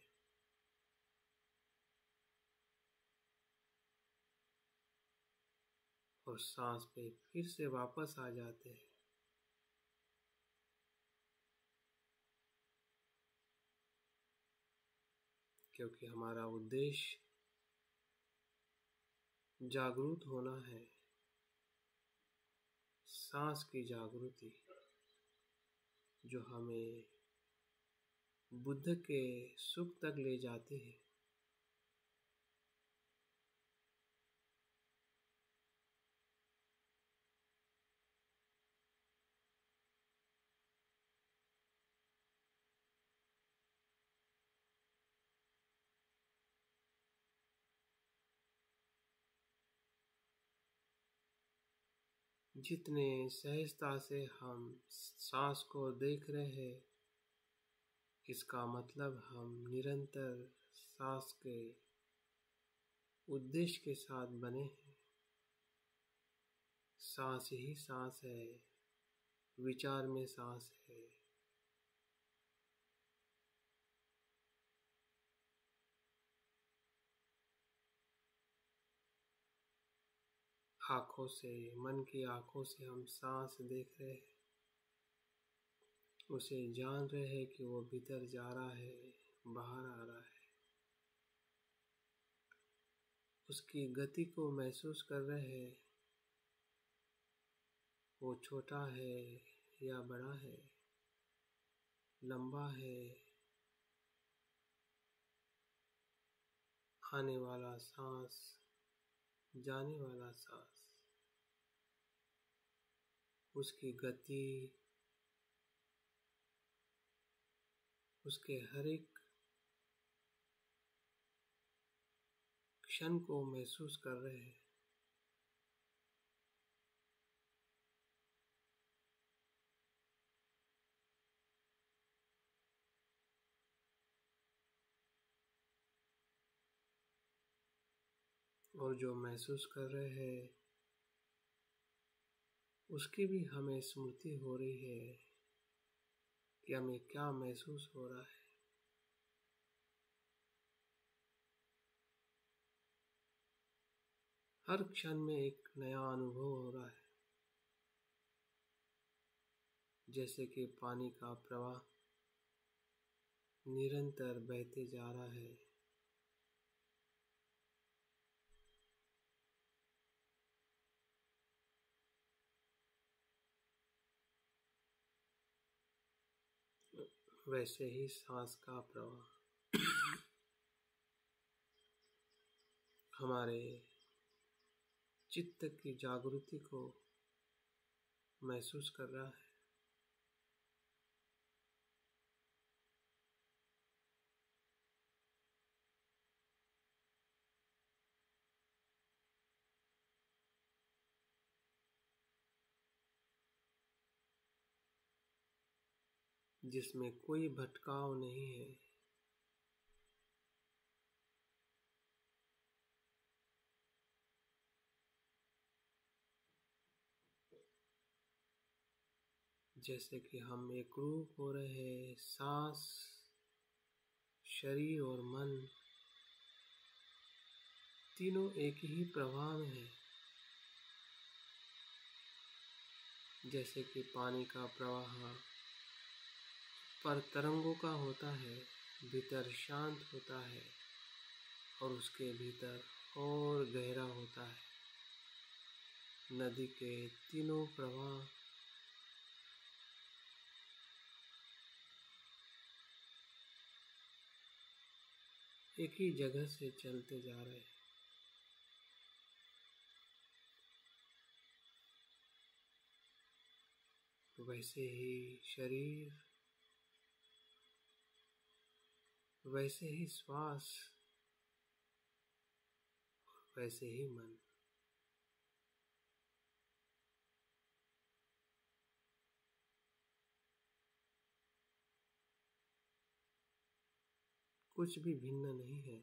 और सांस पे फिर से वापस आ जाते हैं। क्योंकि हमारा उद्देश्य जागरूक होना है। सांस की जागृति जो हमें बुद्ध के सुख तक ले जाती है। जितने सहजता से हम सांस को देख रहे हैं, इसका मतलब हम निरंतर सांस के उद्देश्य के साथ बने हैं। सांस ही सांस है, विचार में सांस है। आँखों से, मन की आँखों से हम सांस देख रहे हैं, उसे जान रहे हैं कि वो भीतर जा रहा है, बाहर आ रहा है। उसकी गति को महसूस कर रहे हैं, वो छोटा है या बड़ा है, लंबा है, आने वाला सांस, जाने वाला सांस। उसकी गति, उसके हर एक क्षण को महसूस कर रहे हैं। और जो महसूस कर रहे हैं, उसकी भी हमें स्मृति हो रही है कि हमें क्या महसूस हो रहा है। हर क्षण में एक नया अनुभव हो रहा है, जैसे कि पानी का प्रवाह निरंतर बहते जा रहा है। वैसे ही सांस का प्रवाह हमारे चित्त की जागृति को महसूस कर रहा है। जिसमें कोई भटकाव नहीं है। जैसे कि हम एकरूप हो रहे हैं, सांस, शरीर और मन तीनों एक ही प्रवाह में है। जैसे कि पानी का प्रवाह पर तरंगों का होता है, भीतर शांत होता है और उसके भीतर और गहरा होता है। नदी के तीनों प्रवाह एक ही जगह से चलते जा रहे हैं। वैसे ही शरीर, वैसे ही श्वास, वैसे ही मन। कुछ भी भिन्न नहीं है।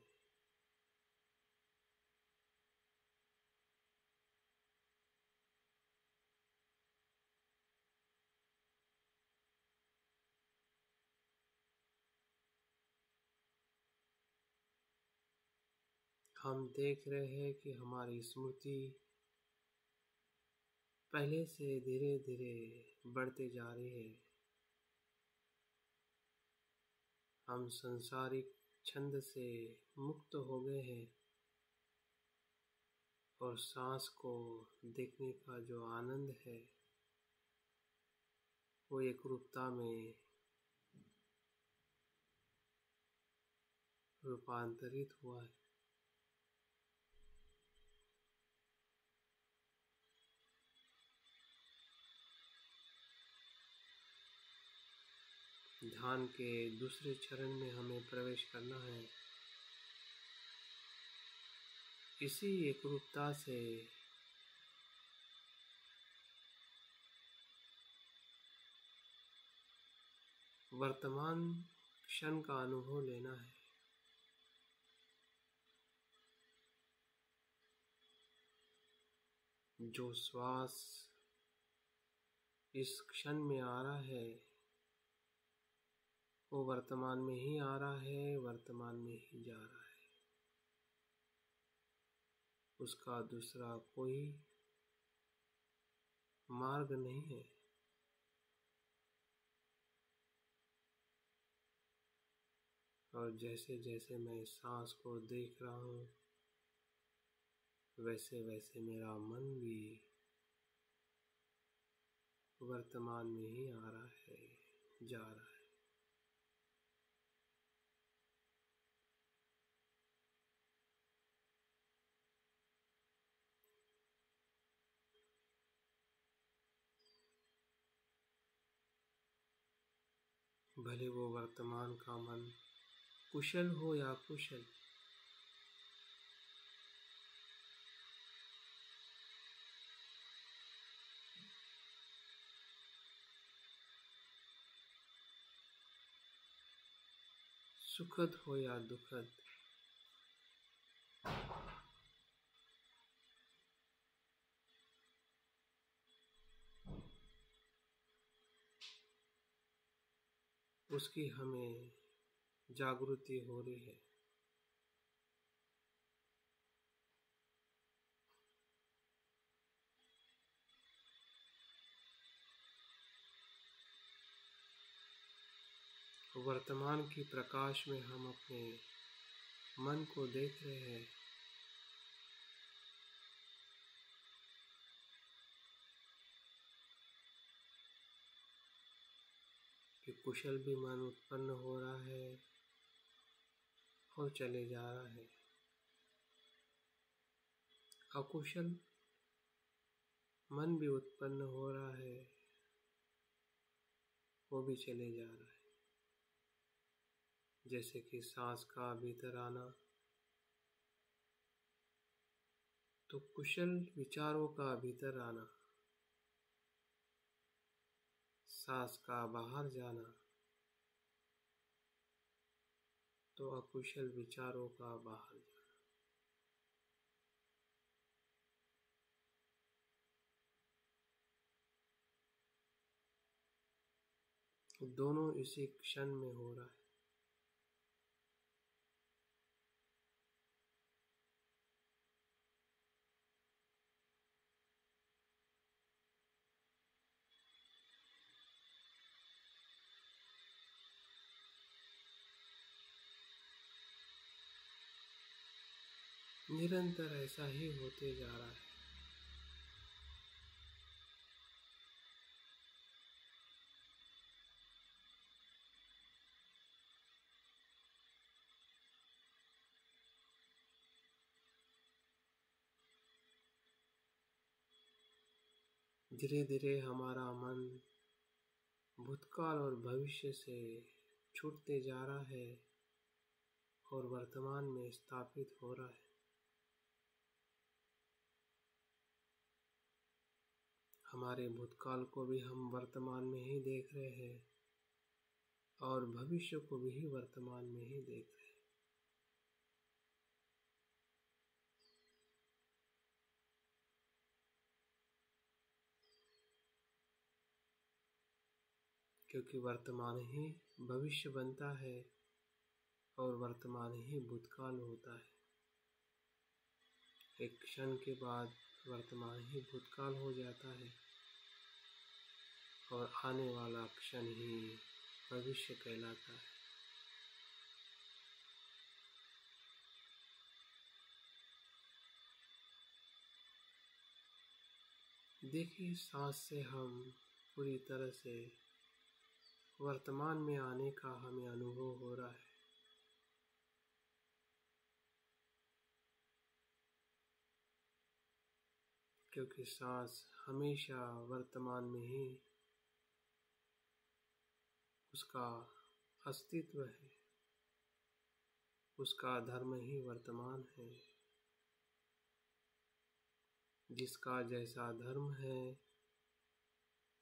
हम देख रहे हैं कि हमारी स्मृति पहले से धीरे धीरे बढ़ते जा रही है। हम संसारिक छंद से मुक्त हो गए हैं और सांस को देखने का जो आनंद है वो एकरूपता में रूपांतरित हुआ है। ध्यान के दूसरे चरण में हमें प्रवेश करना है। इसी एकरूपता से वर्तमान क्षण का अनुभव लेना है। जो श्वास इस क्षण में आ रहा है वो वर्तमान में ही आ रहा है, वर्तमान में ही जा रहा है। उसका दूसरा कोई मार्ग नहीं है। और जैसे जैसे मैं सांस को देख रहा हूँ वैसे वैसे मेरा मन भी वर्तमान में ही आ रहा है, जा रहा है। भले वो वर्तमान का मन कुशल हो या कुशल, सुखद हो या दुखद, उसकी हमें जागृति हो रही है। वर्तमान की प्रकाश में हम अपने मन को देख रहे हैं। कि कुशल भी मन उत्पन्न हो रहा है और चले जा रहा है। अकुशल मन भी उत्पन्न हो रहा है, वो भी चले जा रहा है। जैसे कि सांस का भीतर आना, तो कुशल विचारों का भीतर आना, सांस का बाहर जाना, तो अकुशल विचारों का बाहर जाना। दोनों इसी क्षण में हो रहा है। निरंतर ऐसा ही होते जा रहा है। धीरे धीरे हमारा मन भूतकाल और भविष्य से छूटते जा रहा है और वर्तमान में स्थापित हो रहा है। हमारे भूतकाल को भी हम वर्तमान में ही देख रहे हैं और भविष्य को भी वर्तमान में ही देख रहे हैं। क्योंकि वर्तमान ही भविष्य बनता है और वर्तमान ही भूतकाल होता है। एक क्षण के बाद वर्तमान ही भूतकाल हो जाता है और आने वाला क्षण ही भविष्य कहलाता है। देखिए, सांस से हम पूरी तरह से वर्तमान में आने का हमें अनुभव हो रहा है। क्योंकि सांस हमेशा वर्तमान में ही उसका अस्तित्व है, उसका धर्म ही वर्तमान है। जिसका जैसा धर्म है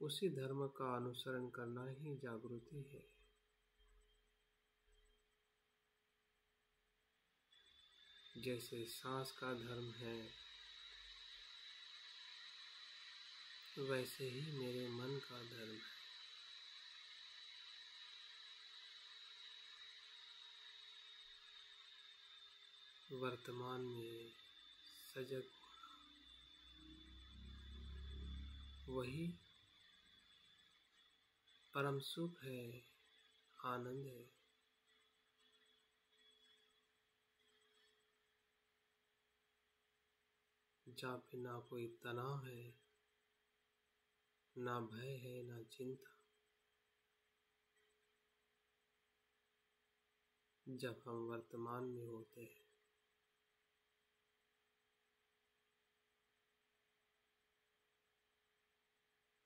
उसी धर्म का अनुसरण करना ही जागृति है। जैसे सांस का धर्म है, वैसे ही मेरे मन का धर्म है। वर्तमान में सजग वही परम सुख है, आनंद है। जहाँ पे ना कोई तनाव है, ना भय है, ना चिंता। जब हम वर्तमान में होते हैं,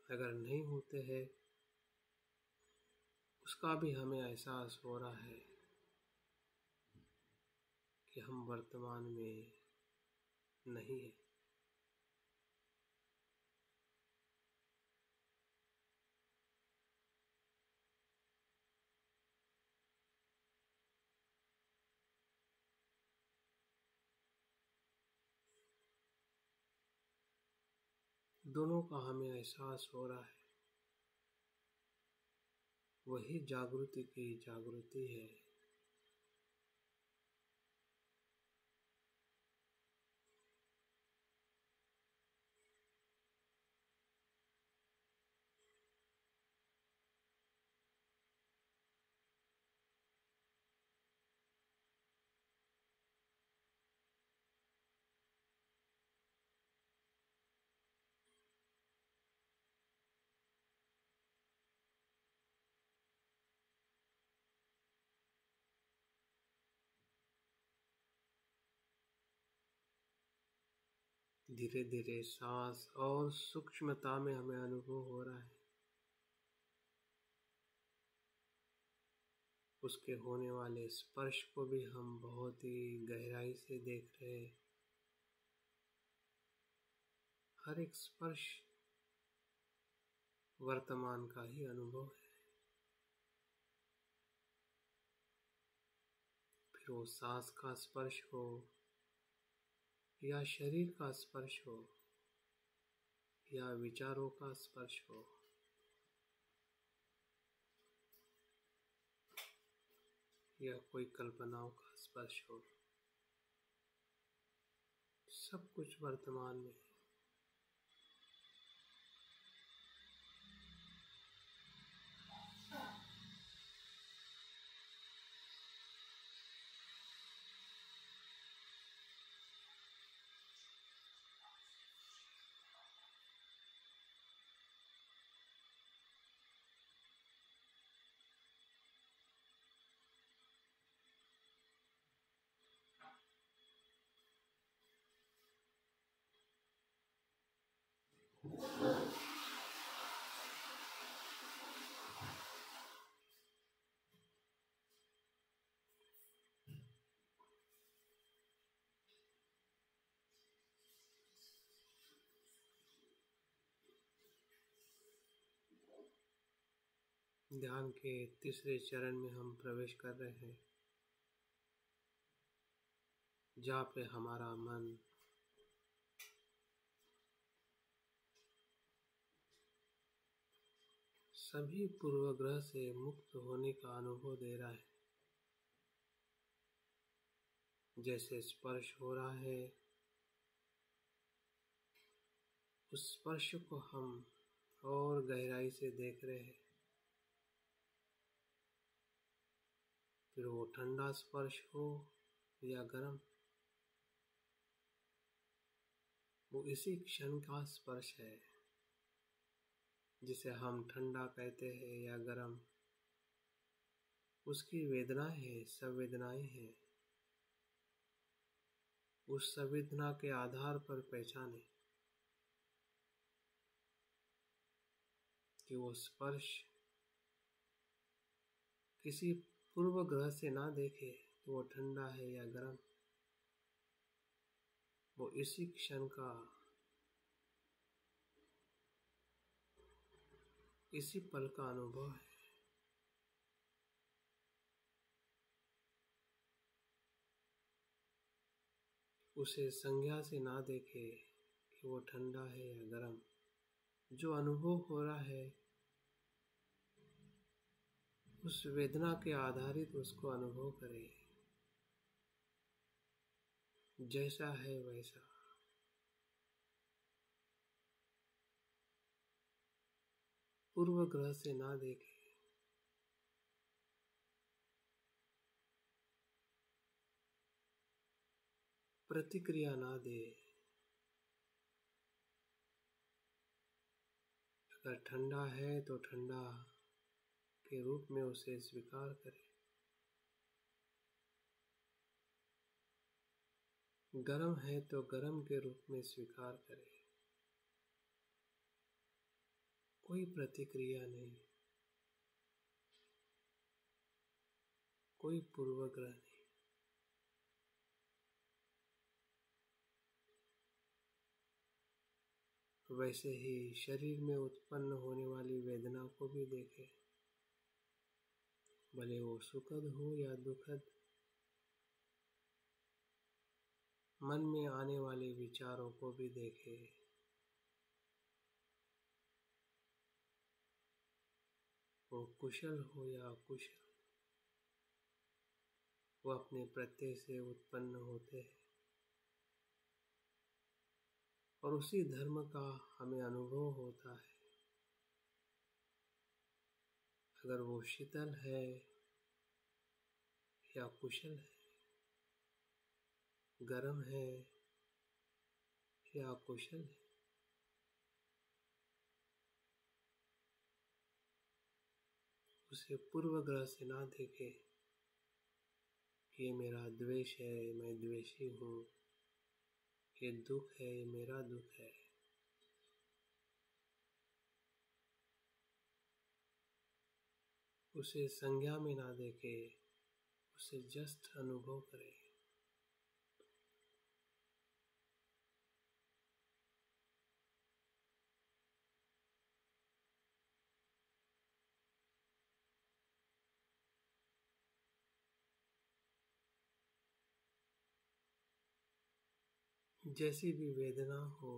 अगर नहीं होते हैं उसका भी हमें एहसास हो रहा है कि हम वर्तमान में नहीं है। दोनों का हमें एहसास हो रहा है। वही जागृति की जागृति है। धीरे धीरे सांस और सूक्ष्मता में हमें अनुभव हो रहा है। उसके होने वाले स्पर्श को भी हम बहुत ही गहराई से देख रहे हैं। हर एक स्पर्श वर्तमान का ही अनुभव है। फिर वो सांस का स्पर्श हो या शरीर का स्पर्श हो या विचारों का स्पर्श हो, या कोई कल्पनाओं का स्पर्श हो, सब कुछ वर्तमान में है। ध्यान के तीसरे चरण में हम प्रवेश कर रहे हैं, जहाँ पे हमारा मन सभी पूर्वग्रह से मुक्त होने का अनुभव दे रहा है। जैसे स्पर्श हो रहा है, उस स्पर्श को हम और गहराई से देख रहे हैं। फिर वो ठंडा स्पर्श हो या गर्म, वो इसी क्षण का स्पर्श है, जिसे हम ठंडा कहते हैं या गर्म। उसकी वेदनाएं हैं, संवेदनाएं हैं। उस संवेदना के आधार पर पहचाने कि वो स्पर्श किसी पूर्व ग्रह से ना देखे तो वो ठंडा है या गर्म। वो इसी क्षण का, इसी पल का अनुभव है। उसे संज्ञा से ना देखे कि वो ठंडा है या गर्म। जो अनुभव हो रहा है, उस वेदना के आधारित उसको अनुभव करे, जैसा है वैसा। पूर्व ग्रह से ना देखे, प्रतिक्रिया ना दे। अगर ठंडा है तो ठंडा के रूप में उसे स्वीकार करे, गर्म है तो गर्म के रूप में स्वीकार करे। कोई प्रतिक्रिया नहीं, कोई पूर्वग्रह नहीं। वैसे ही शरीर में उत्पन्न होने वाली वेदना को भी देखे, भले वो सुखद हो या दुखद। मन में आने वाले विचारों को भी देखे, वो कुशल हो या अकुशल, वो अपने प्रत्यय से उत्पन्न होते हैं और उसी धर्म का हमें अनुभव होता है। अगर वो शीतल है या कुशल है, गर्म है या अकुशल है, उसे पूर्व ग्रह से ना देखे कि ये मेरा द्वेष है, मैं द्वेषी हूँ, ये दुख है, ये मेरा दुख है, उसे संज्ञा में ना देके उसे जस्ट अनुभव करें। जैसी भी वेदना हो,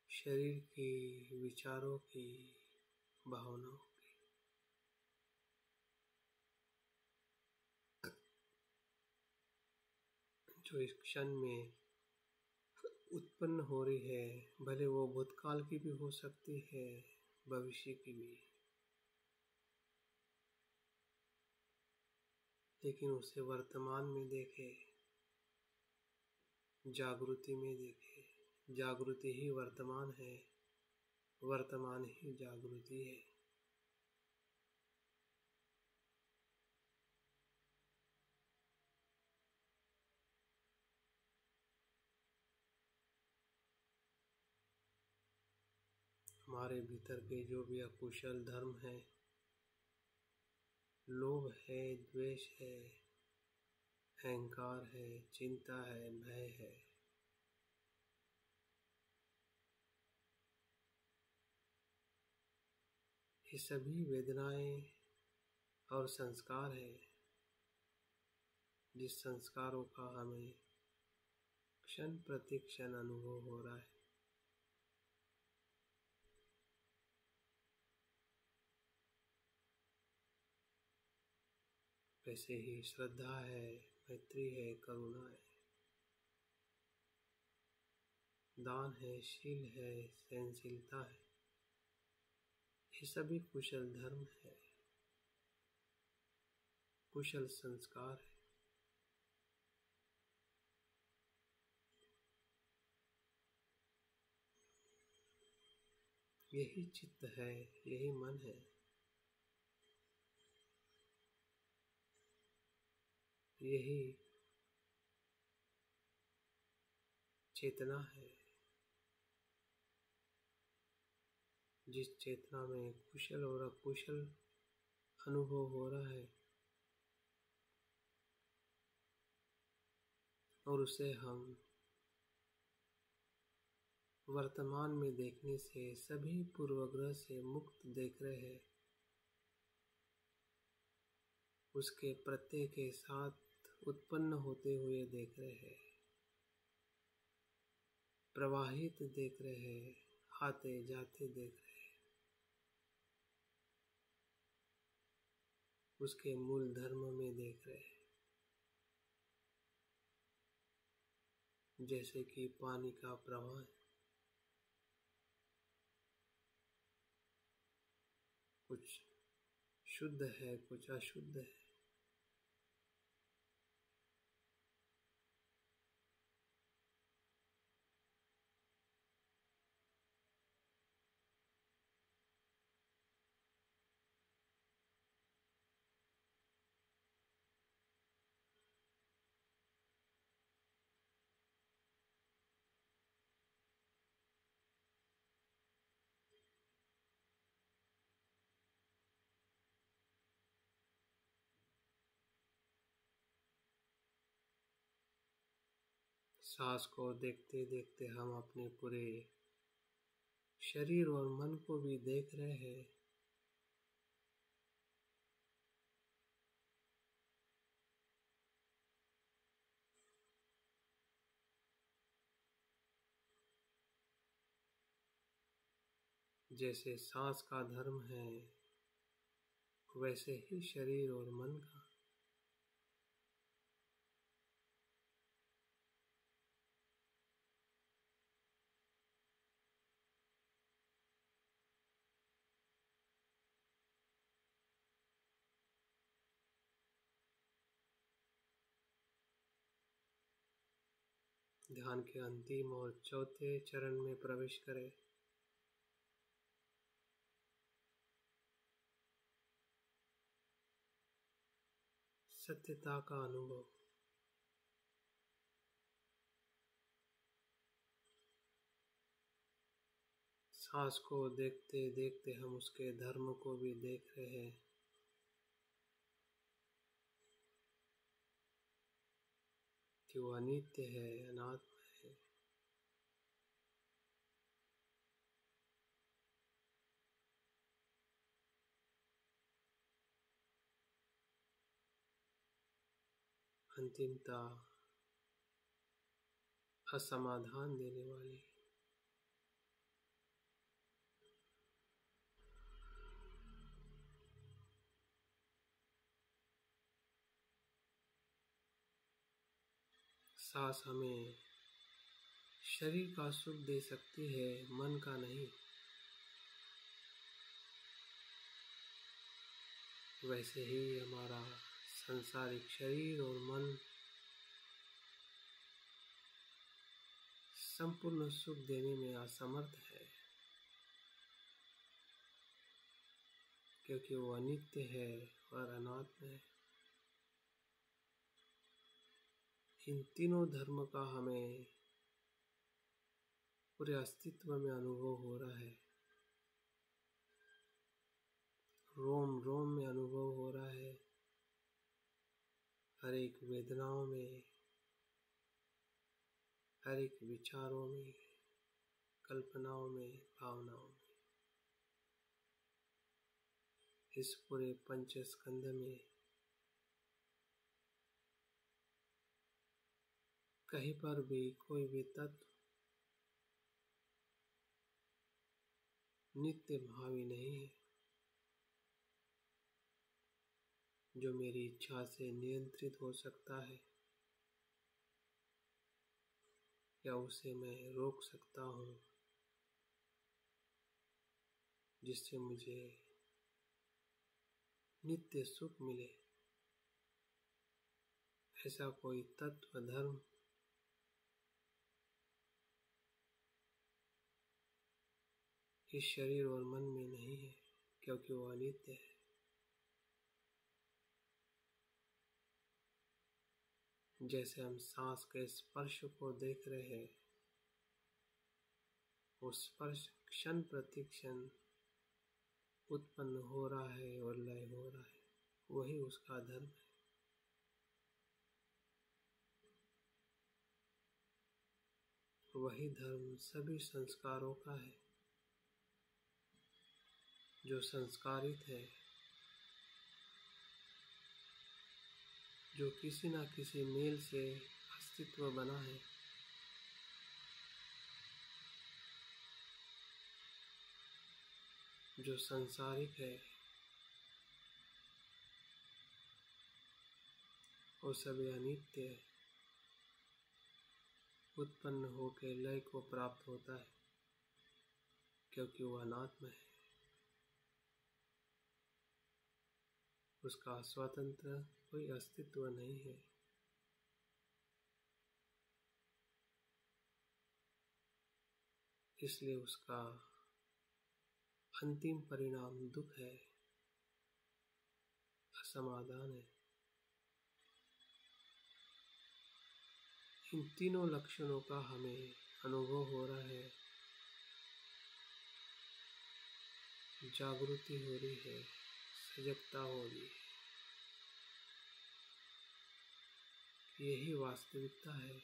शरीर की, विचारों की, भावनाओं की, जो इस क्षण में उत्पन्न हो रही है, भले वो भूतकाल की भी हो सकती है, भविष्य की भी, लेकिन उसे वर्तमान में देखे, जागृति में देखे। जागृति ही वर्तमान है, वर्तमान ही जागृति है। हमारे भीतर के जो भी अकुशल धर्म है, लोभ है, द्वेष है, अहंकार है, चिंता है, भय है, ये सभी वेदनाएं और संस्कार है, जिस संस्कारों का हमें क्षण प्रति क्षण अनुभव हो रहा है। वैसे ही श्रद्धा है, मैत्री है, करुणा है, दान है, शील है, सहनशीलता है, ये सभी कुशल धर्म है, कुशल संस्कार है। यही चित्त है, यही मन है, यही चेतना है। जिस चेतना में कुशल और अकुशल अनुभव हो रहा है, और उसे हम वर्तमान में देखने से, सभी पूर्वग्रह से मुक्त देख रहे हैं, उसके प्रत्यय के साथ उत्पन्न होते हुए देख रहे हैं, प्रवाहित देख रहे हैं, आते जाते देख रहे हैं, उसके मूल धर्म में देख रहे हैं। जैसे कि पानी का प्रवाह, कुछ शुद्ध है, कुछ अशुद्ध है, सांस को देखते देखते हम अपने पूरे शरीर और मन को भी देख रहे हैं। जैसे सांस का धर्म है, वैसे ही शरीर और मन का। ध्यान के अंतिम और चौथे चरण में प्रवेश करें। सत्यता का अनुभव। सांस को देखते देखते हम उसके धर्म को भी देख रहे हैं। कि वो अनित्य है, अनात्मा है। अंतिमता असमाधान देने वाली। सांस हमें शरीर का सुख दे सकती है, मन का नहीं। वैसे ही हमारा सांसारिक शरीर और मन संपूर्ण सुख देने में असमर्थ है, क्योंकि वो अनित्य है और अनात्म है। इन तीनों धर्म का हमें पूरे अस्तित्व में अनुभव हो रहा है, रोम रोम में अनुभव हो रहा है, हर एक वेदनाओं में, हर एक विचारों में, कल्पनाओं में, भावनाओं में। इस पूरे पंच स्कंध में कहीं पर भी कोई भी तत्व नित्य भावी नहीं है, जो मेरी इच्छा से नियंत्रित हो सकता है या उसे मैं रोक सकता हूँ, जिससे मुझे नित्य सुख मिले। ऐसा कोई तत्व धर्म इस शरीर और मन में नहीं है, क्योंकि वो अनित्य है। जैसे हम सांस के स्पर्श को देख रहे हैं, वो स्पर्श क्षण प्रति क्षण उत्पन्न हो रहा है और लय हो रहा है, वही उसका धर्म है। वही धर्म सभी संस्कारों का है। जो संस्कारित है, जो किसी न किसी मेल से अस्तित्व बना है, जो संसारिक है, वो सभी अनित्य है, उत्पन्न होकर लय को प्राप्त होता है, क्योंकि वो अनात्म है। उसका स्वतंत्र कोई अस्तित्व नहीं है। इसलिए उसका अंतिम परिणाम दुख है, असमाधान है। इन तीनों लक्षणों का हमें अनुभव हो रहा है, जागृति हो रही है, सजगता हो रही है। यही वास्तविकता है।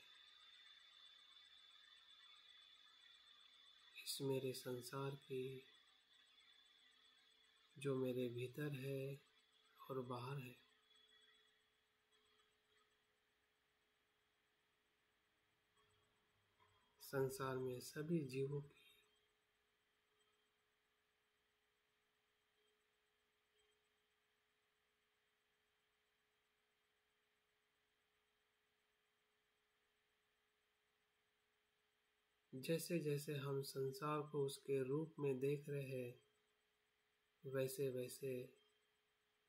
इस मेरे संसार की, जो मेरे भीतर है और बाहर है, संसार में सभी जीवों की जैसे जैसे हम संसार को उसके रूप में देख रहे हैं, वैसे वैसे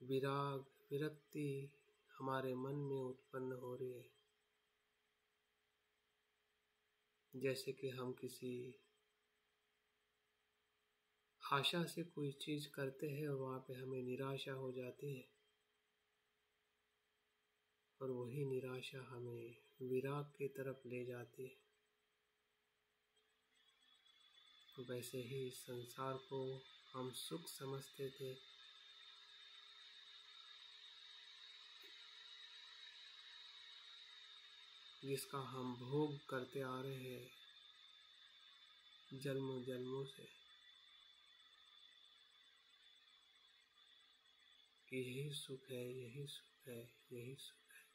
विराग, विरक्ति हमारे मन में उत्पन्न हो रही है। जैसे कि हम किसी आशा से कोई चीज करते हैं और वहाँ पे हमें निराशा हो जाती है, और वही निराशा हमें विराग की तरफ ले जाती है। वैसे ही इस संसार को हम सुख समझते थे, जिसका हम भोग करते आ रहे हैं जन्मों जन्मों से। यही सुख है, यही सुख है, यही सुख है।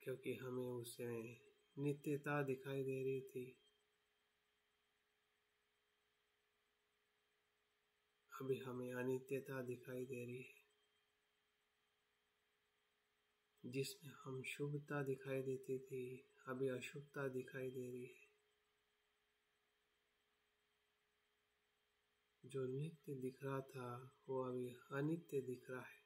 क्योंकि हमें उसमें नित्यता दिखाई दे रही थी, अभी हमें अनित्यता दिखाई दे रही है। जिसमें हम शुभता दिखाई देती थी, अभी अशुभता दिखाई दे रही है। जो नित्य दिख रहा था वो अभी अनित्य दिख रहा है।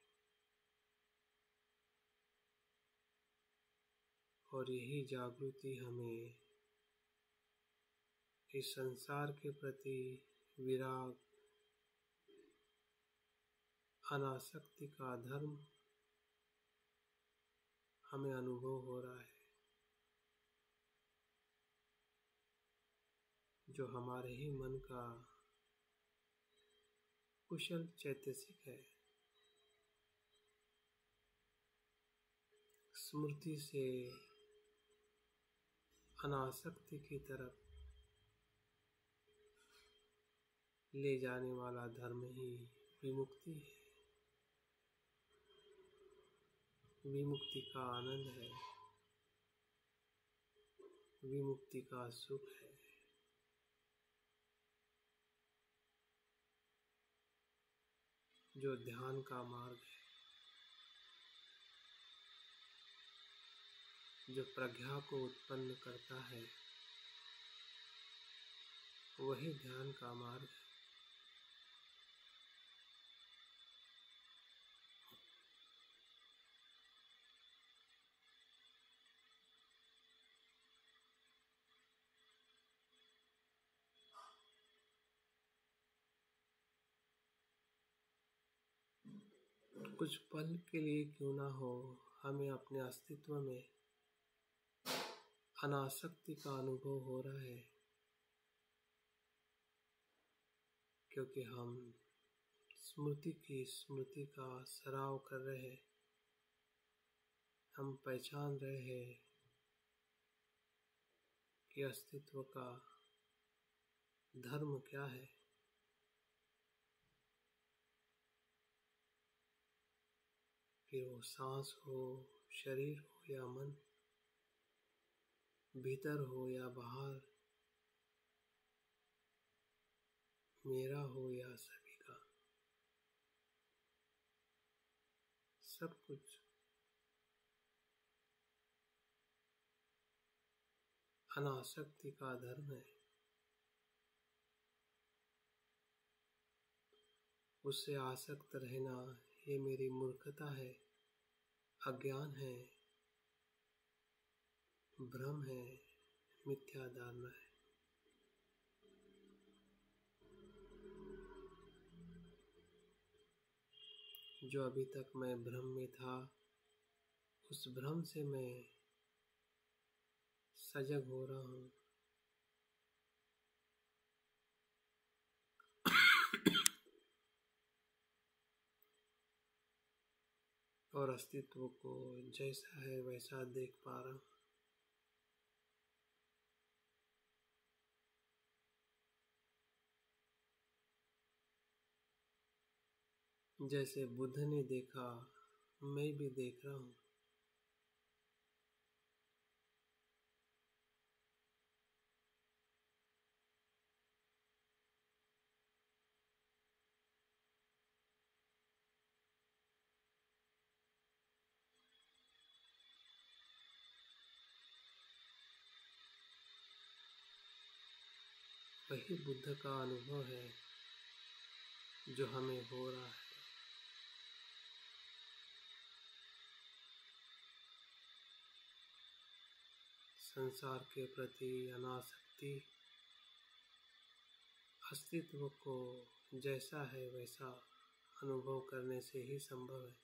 और यही जागृति हमें इस संसार के प्रति विराग, अनासक्ति का धर्म हमें अनुभव हो रहा है, जो हमारे ही मन का कुशल चैतसिक है। स्मृति से अनासक्ति की तरफ ले जाने वाला धर्म ही विमुक्ति है। विमुक्ति का आनंद है, विमुक्ति का सुख है। जो ध्यान का मार्ग है, जो प्रज्ञा को उत्पन्न करता है, वही ध्यान का मार्ग है। कुछ पल के लिए क्यों ना हो, हमें अपने अस्तित्व में अनासक्ति का अनुभव हो रहा है, क्योंकि हम स्मृति की स्मृति का सराव कर रहे हैं। हम पहचान रहे हैं कि अस्तित्व का धर्म क्या है। फिर वो सांस हो, शरीर हो या मन, भीतर हो या बाहर, मेरा हो या सभी का, सब कुछ अनासक्ति का धर्म है। उससे आसक्त रहना ये मेरी मूर्खता है, अज्ञान है, भ्रम है, मिथ्या धारणा है। जो अभी तक मैं भ्रम में था, उस भ्रम से मैं सजग हो रहा हूँ। और अस्तित्व को जैसा है वैसा देख पा रहा हूँ। जैसे बुद्ध ने देखा, मैं भी देख रहा हूँ। वही बुद्ध का अनुभव है जो हमें हो रहा है। संसार के प्रति अनासक्ति अस्तित्व को जैसा है वैसा अनुभव करने से ही संभव है।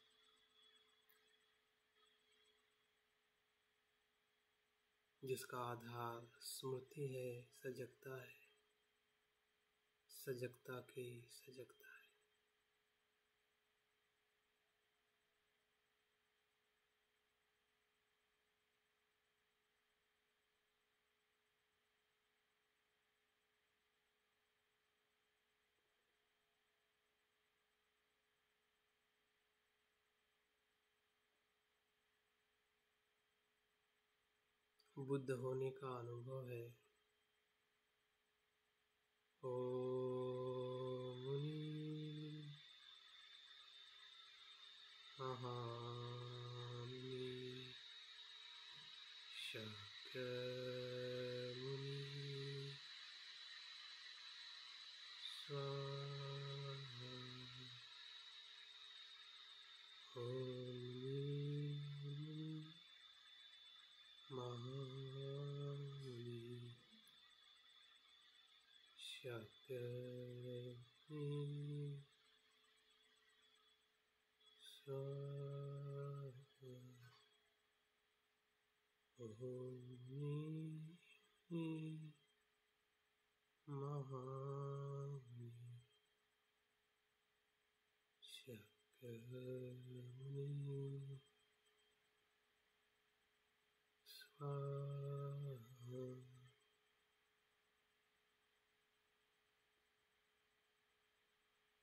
जिसका आधार स्मृति है, सजगता है, सजगता की सजगता है। बुद्ध होने का अनुभव है। ओम मुनि महामुनि शाक्यमुनि स्वाहा। ओम महामुनि शाक्यमुनि स्वाहा। ओम महामुनि शाक्यमुनि स्वाहा।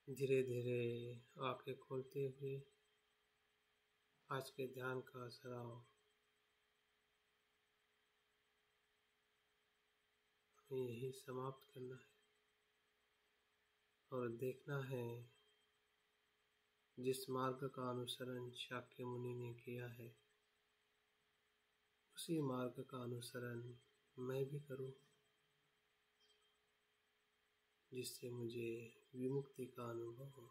धीरे धीरे आंखें खोलते हुए आज के ध्यान का सराव हमें यही समाप्त करना है और देखना है जिस मार्ग का अनुसरण शाक्य मुनि ने किया है उसी मार्ग का अनुसरण मैं भी करूं, जिससे मुझे विमुक्ति का अनुभव हो।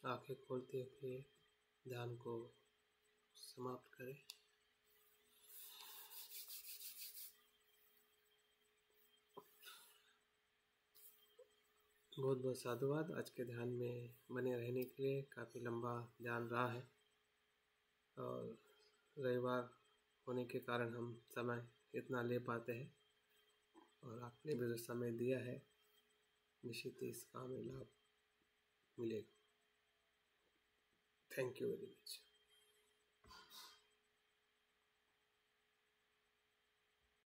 आंखें खोलते हुए ध्यान को समाप्त करें। बहुत बहुत साधुवाद। आज के ध्यान में बने रहने के लिए। काफ़ी लंबा ध्यान रहा है और रविवार होने के कारण हम समय इतना ले पाते हैं और आपने भी जो समय दिया है निश्चित ही इसका हमें लाभ मिलेगा। Thank you very much.